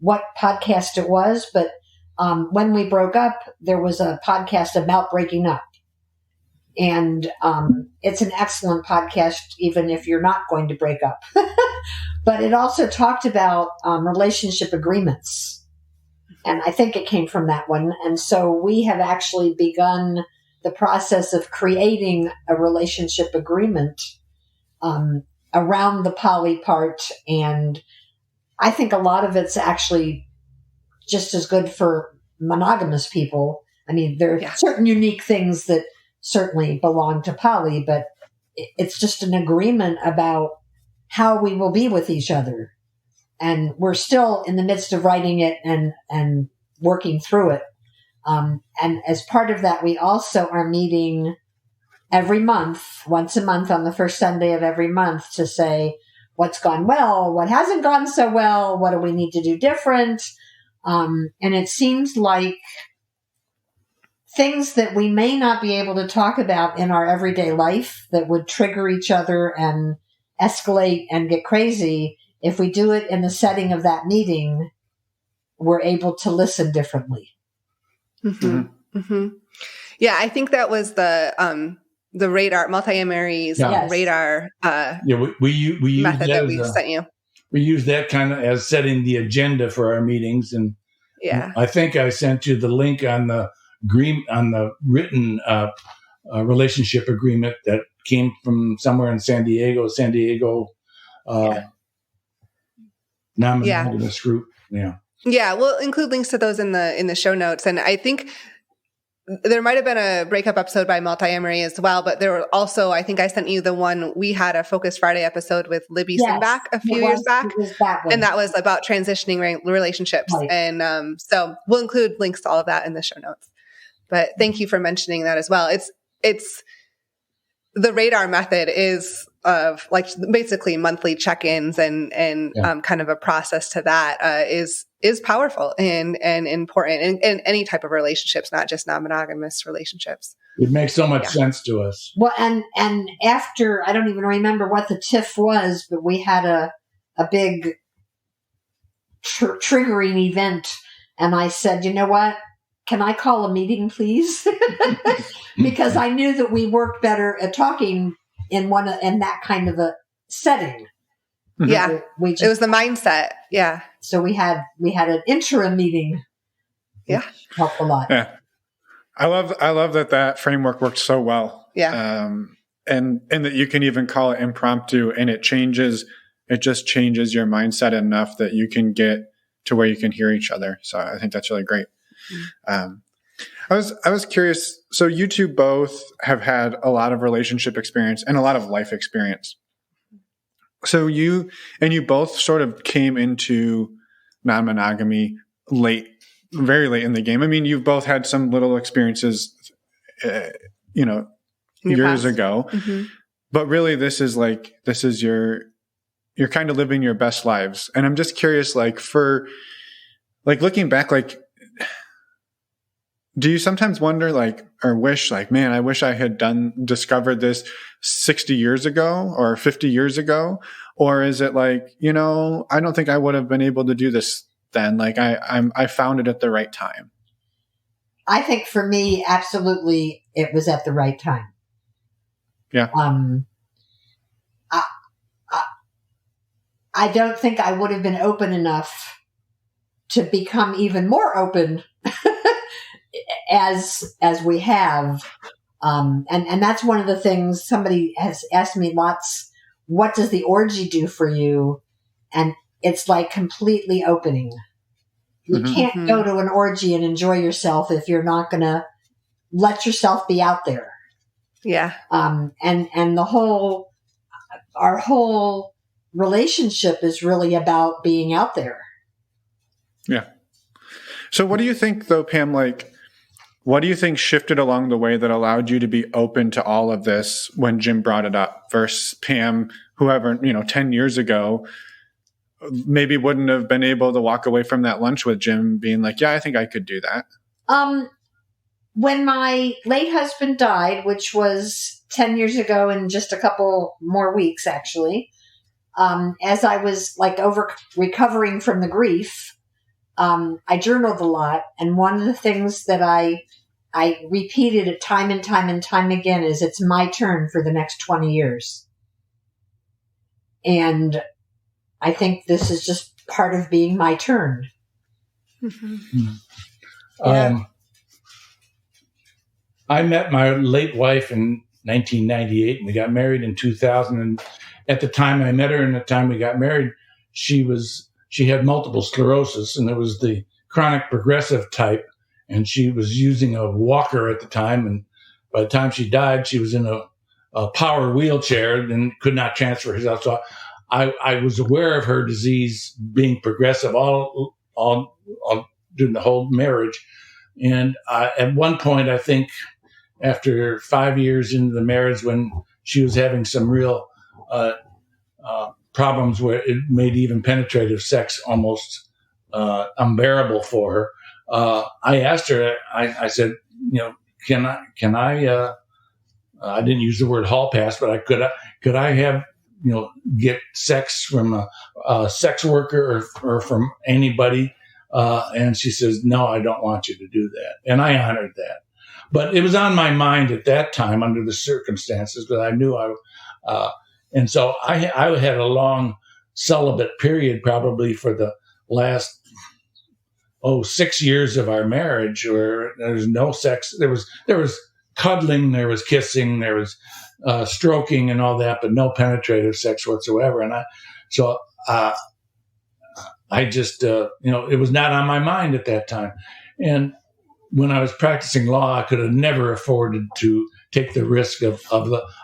what podcast it was, but when we broke up, there was a podcast about breaking up. And it's an excellent podcast, even if you're not going to break up. But it also talked about relationship agreements. And I think it came from that one. And so we have actually begun the process of creating a relationship agreement around the poly part. And I think a lot of it's actually just as good for monogamous people. There are certain unique things that certainly belong to poly, but it's just an agreement about how we will be with each other. And we're still in the midst of writing it and working through it. And as part of that, we also are meeting every month, once a month on the first Sunday of every month, to say, what's gone well, what hasn't gone so well, what do we need to do different. And it seems like things that we may not be able to talk about in our everyday life that would trigger each other and escalate and get crazy, if we do it in the setting of that meeting, we're able to listen differently. Mm-hmm. Mm-hmm. Yeah, I think that was the radar, multi-amory's radar we use method that we sent you. We use that kind of as setting the agenda for our meetings. And I think I sent you the link on the written relationship agreement that came from somewhere in San Diego non-monogamous group. Yeah, we'll include links to those in the show notes. And I think there might have been a breakup episode by Multi-Amory as well, but there were also, I think I sent you the one, we had a Focus Friday episode with Libby Simbach a few years back. And that was about transitioning relationships. Right. And so we'll include links to all of that in the show notes. But thank you for mentioning that as well. It's the radar method is of like basically monthly check-ins and kind of a process to that is powerful and important in any type of relationships, not just non-monogamous relationships. It makes so much sense to us. Well, and after, I don't even remember what the TIFF was, but we had a big triggering event, and I said, you know what? Can I call a meeting, please? Because I knew that we worked better at talking in that kind of a setting. Yeah, it was the mindset. Yeah. So we had an interim meeting. Yeah, helped a lot. Yeah, I love that framework worked so well. Yeah, and that you can even call it impromptu, and it just changes your mindset enough that you can get to where you can hear each other. So I think that's really great. I was curious. So you two both have had a lot of relationship experience and a lot of life experience. So you both sort of came into non-monogamy very late in the game. I mean, you've both had some little experiences, years ago, but really you're kind of living your best lives. And I'm just curious, looking back, do you sometimes wonder, or wish, man, I wish I had discovered this 60 years ago or 50 years ago? Or is it I don't think I would have been able to do this then. I found it at the right time. I think for me, absolutely, it was at the right time. Yeah. I don't think I would have been open enough to become even more open as we have. And that's one of the things somebody has asked me lots, what does the orgy do for you? And it's like completely opening. You can't go to an orgy and enjoy yourself if you're not going to let yourself be out there. Yeah. And our whole relationship is really about being out there. Yeah. So what do you think though, Pam, what do you think shifted along the way that allowed you to be open to all of this when Jim brought it up versus Pam, whoever, 10 years ago, maybe wouldn't have been able to walk away from that lunch with Jim being like, yeah, I think I could do that. When my late husband died, which was 10 years ago in just a couple more weeks, actually, as I was recovering from the grief, I journaled a lot. And one of the things that I repeated it time and time and time again is it's my turn for the next 20 years. And I think this is just part of being my turn. Yeah. I met my late wife in 1998 and we got married in 2000. And at the time I met her and the time we got married, she had multiple sclerosis, and it was the chronic progressive type. And she was using a walker at the time. And by the time she died, she was in a power wheelchair and could not transfer herself. So I was aware of her disease being progressive all during the whole marriage. And at one point, I think after 5 years into the marriage, when she was having some real problems where it made even penetrative sex almost unbearable for her. I asked her, I said, can I I didn't use the word hall pass, but could I have, get sex from a sex worker or from anybody? And she says, no, I don't want you to do that. And I honored that. But it was on my mind at that time under the circumstances, but I knew and so I had a long celibate period probably for the last 6 years of our marriage, where there was no sex. There was cuddling, there was kissing, there was stroking and all that, but no penetrative sex whatsoever. And I just it was not on my mind at that time. And when I was practicing law, I could have never afforded to take the risk of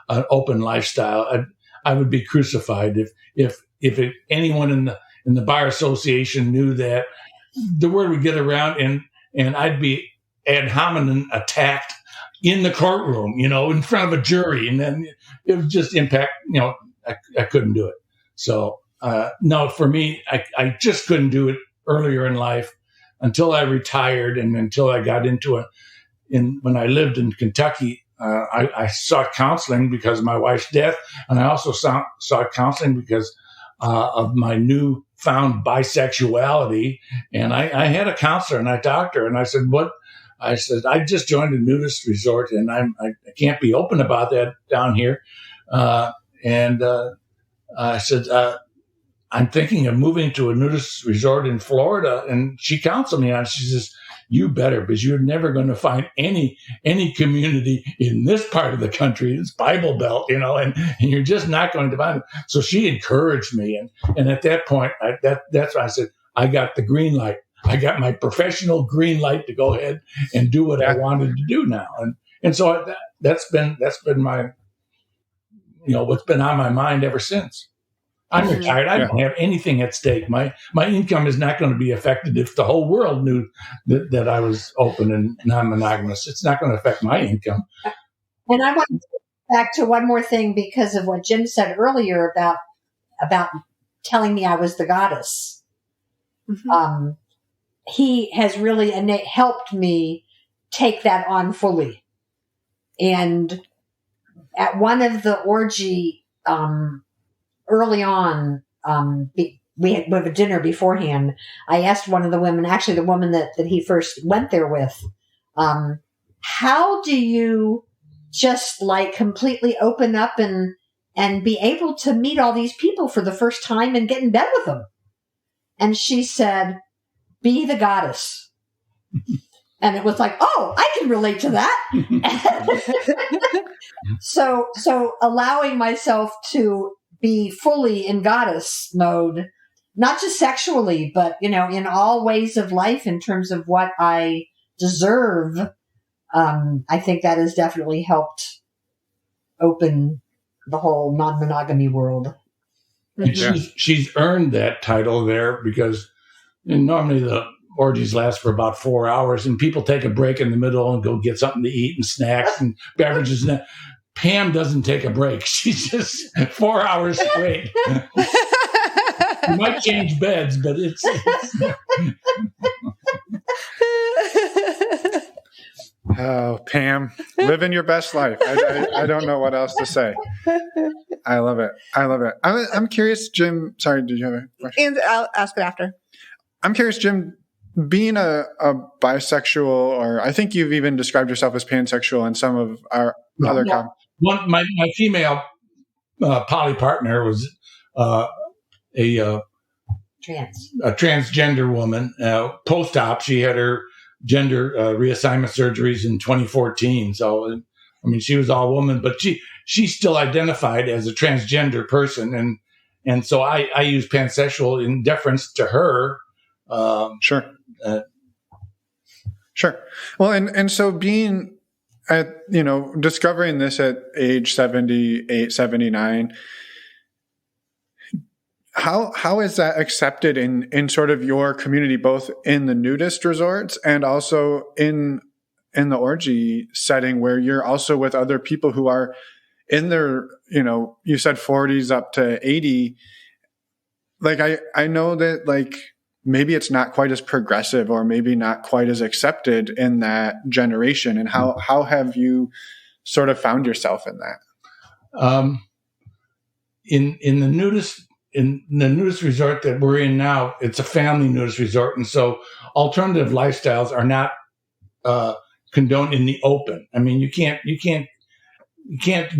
an open lifestyle. I would be crucified if anyone in the bar association knew that. The word would get around, and I'd be ad hominem attacked in the courtroom, in front of a jury, and then it would just impact. I couldn't do it. So no, for me, I just couldn't do it earlier in life until I retired and until I got when I lived in Kentucky. I sought counseling because of my wife's death, and I also sought counseling because of my newfound bisexuality. And I had a counselor and I talked to her, and I said, "What?" I said, "I just joined a nudist resort, and I can't be open about that down here." And I said, "I'm thinking of moving to a nudist resort in Florida." And she counseled me on it. She says, "You better, because you're never going to find any community in this part of the country. It's Bible Belt, and you're just not going to find it." So she encouraged me. And at that point, that's why I said, I got the green light. I got my professional green light to go ahead and do what I wanted to do now. And so that's been my, what's been on my mind ever since. I'm retired. I don't have anything at stake. My income is not going to be affected if the whole world knew that I was open and non-monogamous. It's not going to affect my income. And I want to go back to one more thing because of what Jim said earlier about telling me I was the goddess. Mm-hmm. He has really helped me take that on fully. And at one of the orgy, early on, we have a dinner beforehand. I asked one of the women, actually the woman that he first went there with, how do you just completely open up and be able to meet all these people for the first time and get in bed with them? And she said, "Be the goddess." And it was I can relate to that. So allowing myself to be fully in goddess mode, not just sexually, but, in all ways of life in terms of what I deserve. I think that has definitely helped open the whole non-monogamy world. And she's earned that title there because normally the orgies last for about 4 hours and people take a break in the middle and go get something to eat and snacks and beverages and that. Pam doesn't take a break. She's just 4 hours straight. You might change beds, but it's Oh, Pam, living your best life. I don't know what else to say. I love it. I'm curious, Jim. Sorry, did you have a question? And I'll ask it after. I'm curious, Jim, being a bisexual, or I think you've even described yourself as pansexual in some of our other comments. My female poly partner was a transgender woman. Post-op, she had her gender reassignment surgeries in 2014. So, she was all woman, but she still identified as a transgender person. And so I use pansexual in deference to her. Sure. Sure. Well, and so being at, discovering this at age 78, 79, how is that accepted in sort of your community, both in the nudist resorts and also in the orgy setting, where you're also with other people who are in their, you said 40s up to 80, like, I know that, like, maybe it's not quite as progressive or maybe not quite as accepted in that generation. And how have you sort of found yourself in that? In the nudist resort that we're in now, it's a family nudist resort, and so alternative lifestyles are not condoned in the open. I mean, you can't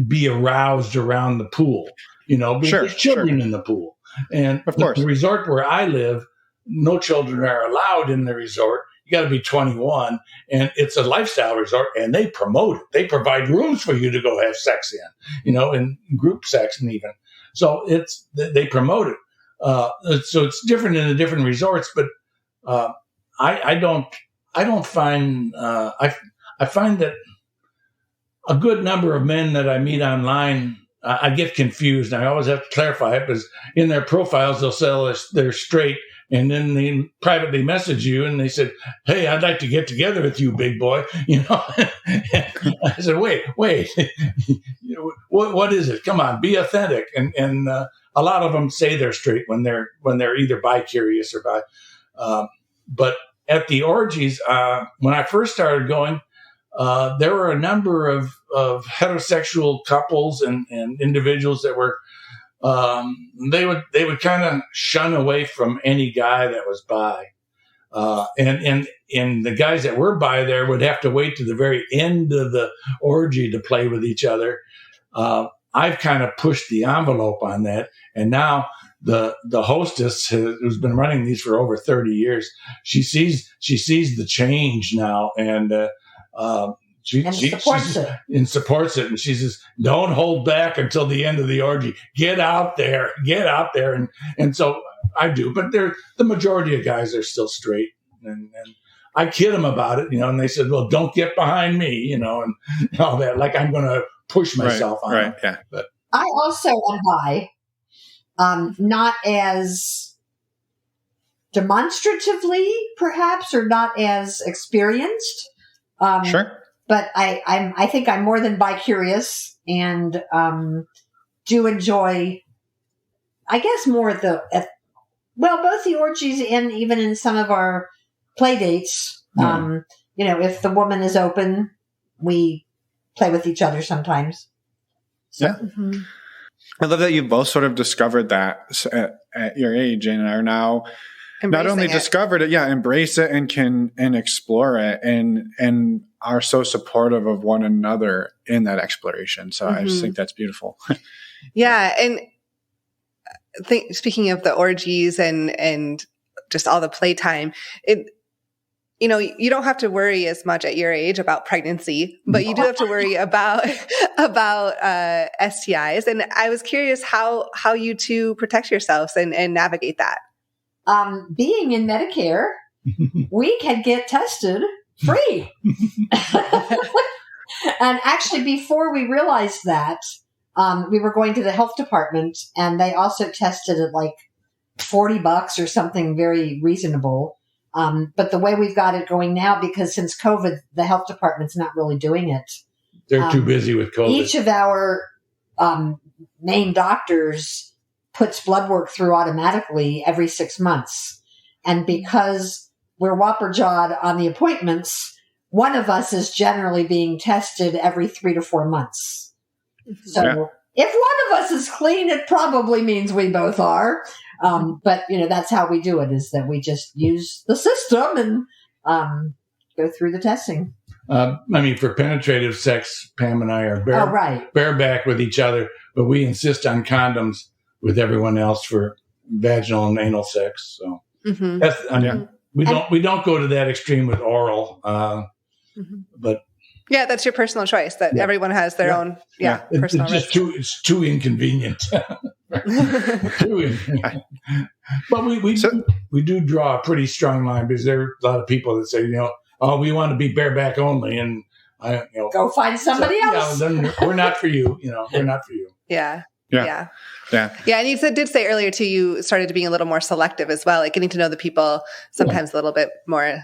be aroused around the pool, because there's children in the pool, and of course, the resort where I live, no children are allowed in the resort. You got to be 21, and it's a lifestyle resort, and they promote it. They provide rooms for you to go have sex in, and group sex, and even so, they promote it. So it's different in the different resorts, but I don't find I find that a good number of men that I meet online, I get confused. And I always have to clarify it because in their profiles they'll say they're straight. And then they privately message you and they said, "Hey, I'd like to get together with you, big boy." I said, wait, what is it? Come on, be authentic. And a lot of them say they're straight when they're either bi-curious or bi. But at the orgies, when I first started going, there were a number of heterosexual couples and individuals that were, they would kind of shun away from any guy that was bi. And the guys that were bi there would have to wait to the very end of the orgy to play with each other. I've kind of pushed the envelope on that. And now the hostess who's been running these for over 30 years, she sees the change now. And, she supports it. And she says, "Don't hold back until the end of the orgy. Get out there. And so I do, but the majority of guys are still straight. And I kid them about it, and they said, "Well, don't get behind me," and all that. Like I'm going to push myself on them. Yeah. But I also am bi, not as demonstratively, perhaps, or not as experienced. Sure. But I think I'm more than bi-curious and do enjoy, I guess, more both the orgies and even in some of our play dates. If the woman is open, we play with each other sometimes. So. Yeah. Mm-hmm. I love that you both sort of discovered that at your age and are now not only discovered it, embrace it and can explore it and are so supportive of one another in that exploration. So I just think that's beautiful. Yeah. And speaking of the orgies and just all the playtime, you don't have to worry as much at your age about pregnancy, but you do have to worry about STIs. And I was curious how you two protect yourselves and navigate that. Being in Medicare, we can get tested free. And actually, before we realized that, we were going to the health department and they also tested at like $40 or something very reasonable. But the way we've got it going now, because since COVID, the health department's not really doing it. They're too busy with COVID. Each of our main doctors puts blood work through automatically every 6 months. And because we're whopper-jawed on the appointments, one of us is generally being tested every 3 to 4 months. So if one of us is clean, it probably means we both are. But, that's how we do it, is that we just use the system and go through the testing. For penetrative sex, Pam and I are bareback with each other, but we insist on condoms with everyone else for vaginal and anal sex. So we don't go to that extreme with oral, but that's your personal choice. That everyone has their own personal. It's too inconvenient. Too inconvenient. But we do draw a pretty strong line because there are a lot of people that say, we want to be bareback only, and go find somebody else. Then we're not for you. We're not for you. Yeah. And you did say earlier too, you started being a little more selective as well, like getting to know the people sometimes a little bit more.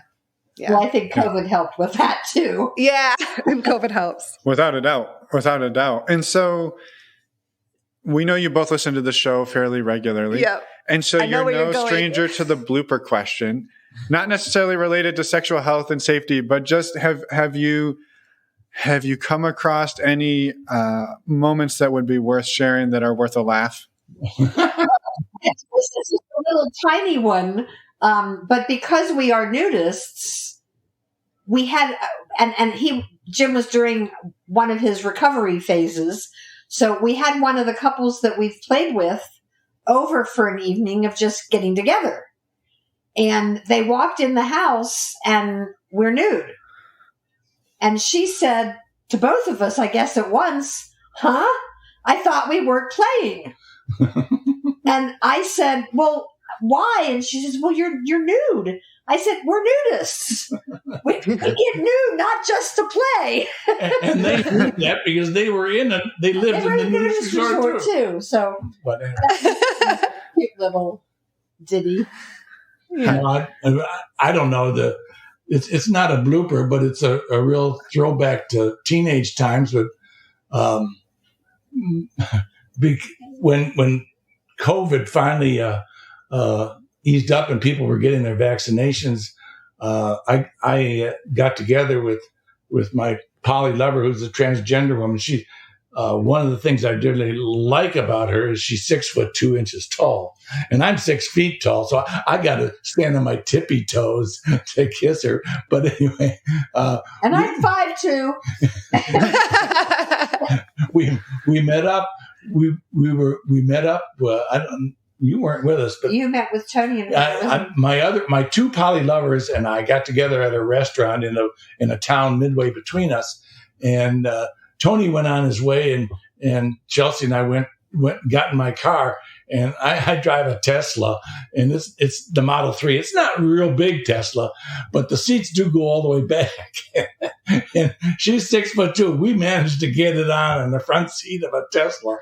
Yeah. Well, I think COVID helped with that too. Yeah, COVID helps. Without a doubt. And so we know you both listen to the show fairly regularly. Yeah. And so know you're where you're no going. stranger to the blooper question, not necessarily related to sexual health and safety, but just have you come across any moments that would be worth sharing that are worth a laugh? This is a little tiny one, but because we are nudists, we had, Jim was during one of his recovery phases, so we had one of the couples that we've played with over for an evening of just getting together. And they walked in the house and we're nude. And she said to both of us, I guess at once, "Huh? I thought we weren't playing." And I said, "Well, why?" And she says, "Well, you're nude." I said, "We're nudists. We get nude, not just to play." And they knew that because they lived in the nudist resort too. So, but anyway. cute little ditty. Yeah. I don't know it's not a blooper, but it's a real throwback to teenage times. But when COVID finally eased up and people were getting their vaccinations, I got together with my poly lover, who's a transgender woman. She one of the things I really like about her is she's 6'2" tall, and I'm 6 feet tall, so I got to stand on my tippy toes to kiss her. But anyway, and I'm 5'2". we met up. We met up. You weren't with us, but you met with Tony and my two poly lovers and I got together at a restaurant in a town midway between us, and Tony went on his way, and Chelsea and I went got in my car, and I drive a Tesla, and it's the Model 3. It's not a real big Tesla, but the seats do go all the way back. And she's 6'2". We managed to get it on in the front seat of a Tesla,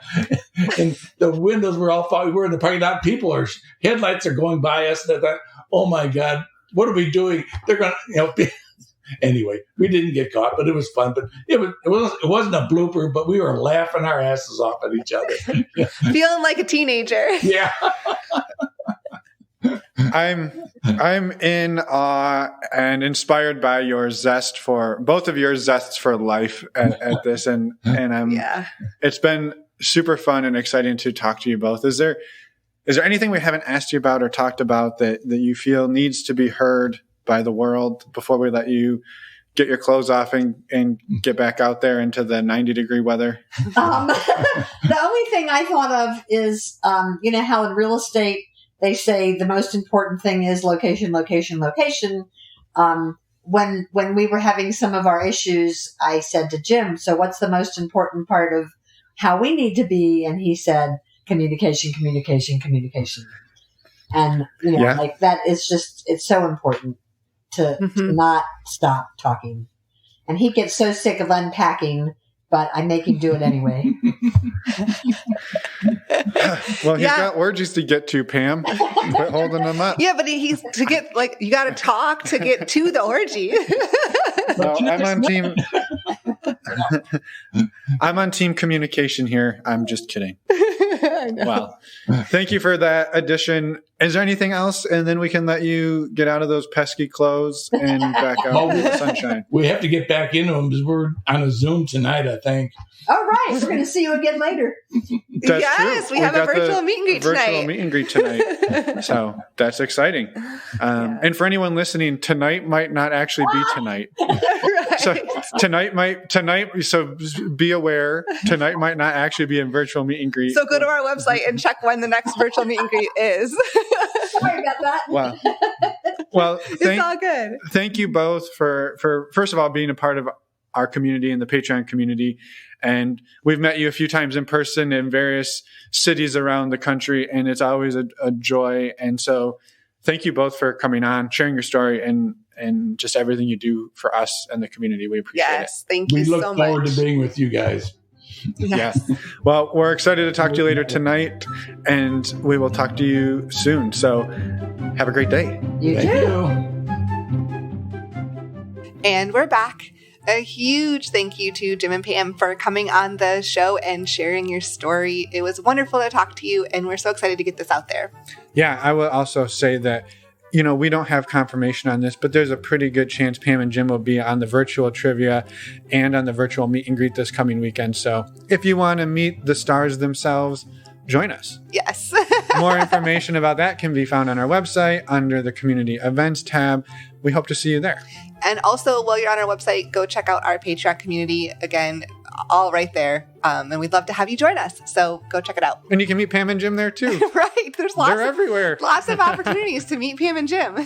and the windows were all fogged. We were in the parking lot. Headlights are going by us. And I thought, "Oh my God, what are we doing?" They're going to, Anyway, we didn't get caught, but it was fun. But it wasn't a blooper, but we were laughing our asses off at each other. Feeling like a teenager. Yeah. I'm in awe and inspired by your zest for both of your zests for life at this, and it's been super fun and exciting to talk to you both. Is there anything we haven't asked you about or talked about that you feel needs to be heard by the world before we let you get your clothes off and get back out there into the 90-degree weather? The only thing I thought of is, you know how in real estate they say the most important thing is location, location, location. When we were having some of our issues, I said to Jim, "So what's the most important part of how we need to be?" And he said, "Communication, communication, communication." And, like that is just, it's so important to not stop talking. And he gets so sick of unpacking, but I make him do it anyway. Well, he's got orgies to get to, Pam. Quit holding them up. Yeah, but he's to get, you got to talk to get to the orgy. No, I'm on team communication here. I'm just kidding. I know. Well, thank you for that addition. Is there anything else? And then we can let you get out of those pesky clothes and back out in the sunshine. We have to get back into them because we're on a Zoom tonight, I think. All right. We're going to see you again later. That's true. We have a virtual meet and greet tonight. Virtual meet and greet tonight. So that's exciting. And for anyone listening, tonight might not actually be tonight. Right. So so be aware, tonight might not actually be a virtual meet and greet. So go to our website and check when the next virtual meet and greet is. Sorry about that. Wow. Well, it's all good. Thank you both for first of all being a part of our community and the Patreon community. And we've met you a few times in person in various cities around the country, and it's always a joy. And so thank you both for coming on, sharing your story, and just everything you do for us and the community. We appreciate it. Yes, thank you so much. We look forward to being with you guys. Yes. Well, we're excited to talk to you later tonight, and we will talk to you soon. So have a great day. You Thank too. you. And we're back. A huge thank you to Jim and Pam for coming on the show and sharing your story. It was wonderful to talk to you, and we're so excited to get this out there. Yeah, I will also say that, we don't have confirmation on this, but there's a pretty good chance Pam and Jim will be on the virtual trivia and on the virtual meet and greet this coming weekend. So if you want to meet the stars themselves, join us. Yes. More information about that can be found on our website under the Community Events tab. We hope to see you there. And also, while you're on our website, go check out our Patreon community. Again, all right there. And we'd love to have you join us. So go check it out. And you can meet Pam and Jim there too. Right. They're everywhere. Lots of opportunities to meet Pam and Jim.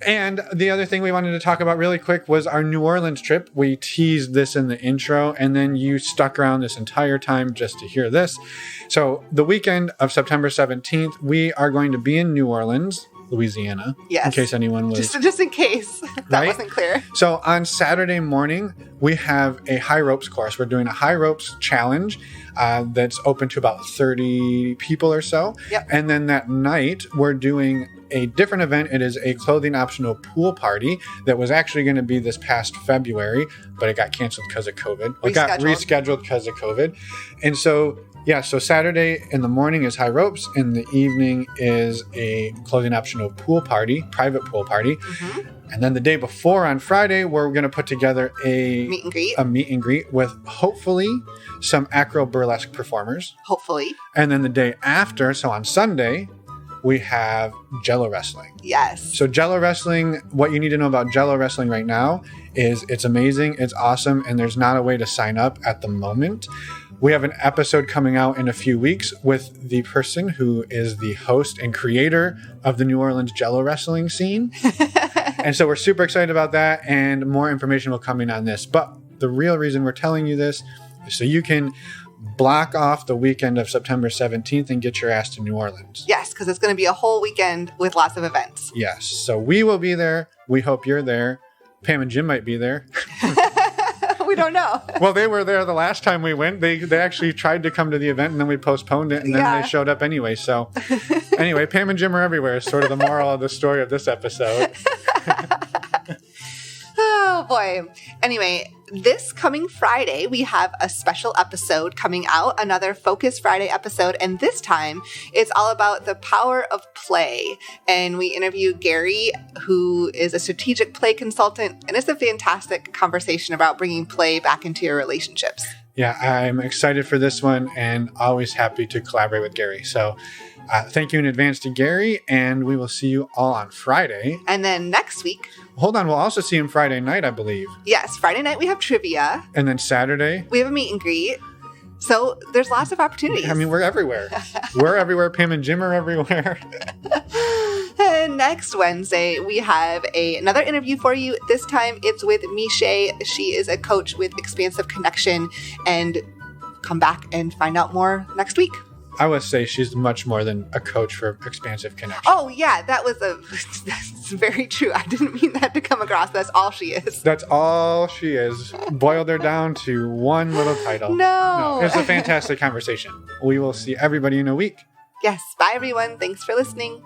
And the other thing we wanted to talk about really quick was our New Orleans trip. We teased this in the intro, and then you stuck around this entire time just to hear this. So the weekend of September 17th, we are going to be in New Orleans, Louisiana. Yes. In case anyone was... Just in case that wasn't clear. So on Saturday morning, we have a high ropes course. We're doing a high ropes challenge that's open to about 30 people or so. Yep. And then that night, we're doing a different event. It is a clothing optional pool party that was actually going to be this past February, but it got canceled because of COVID. It got rescheduled because of COVID. And so Saturday in the morning is high ropes. In the evening is a clothing optional pool party, private pool party. Mm-hmm. And then the day before on Friday, we're going to put together a meet and greet with hopefully some acro burlesque performers. Hopefully. And then the day after, so on Sunday, we have Jello wrestling. Yes. So Jello wrestling, what you need to know about Jello wrestling right now is it's amazing, it's awesome, and there's not a way to sign up at the moment. We have an episode coming out in a few weeks with the person who is the host and creator of the New Orleans Jello wrestling scene. And so we're super excited about that, and more information will come in on this. But the real reason we're telling you this is so you can block off the weekend of September 17th and get your ass to New Orleans. Yes, because it's going to be a whole weekend with lots of events. Yes. So we will be there. We hope you're there. Pam and Jim might be there. We don't know. Well, they were there the last time we went. They actually tried to come to the event, and then we postponed it, and then they showed up anyway. So anyway, Pam and Jim are everywhere is sort of the moral of the story of this episode. Oh, boy. Anyway, this coming Friday, we have a special episode coming out, another Focus Friday episode. And this time, it's all about the power of play. And we interview Gary, who is a strategic play consultant. And it's a fantastic conversation about bringing play back into your relationships. Yeah, I'm excited for this one and always happy to collaborate with Gary. So thank you in advance to Gary, and we will see you all on Friday. And then next week... Hold on, we'll also see him Friday night, I believe. Yes, Friday night we have trivia. And then Saturday? We have a meet and greet. So there's lots of opportunities. I mean, we're everywhere. We're everywhere. Pam and Jim are everywhere. And next Wednesday, we have another interview for you. This time it's with Miche. She is a coach with Expansive Connection. And come back and find out more next week. I would say she's much more than a coach for Expansive Connection. Oh, yeah, that's very true. I didn't mean that to come across. That's all she is. That's all she is. Boiled her down to one little title. No. It's a fantastic conversation. We will see everybody in a week. Yes. Bye, everyone. Thanks for listening.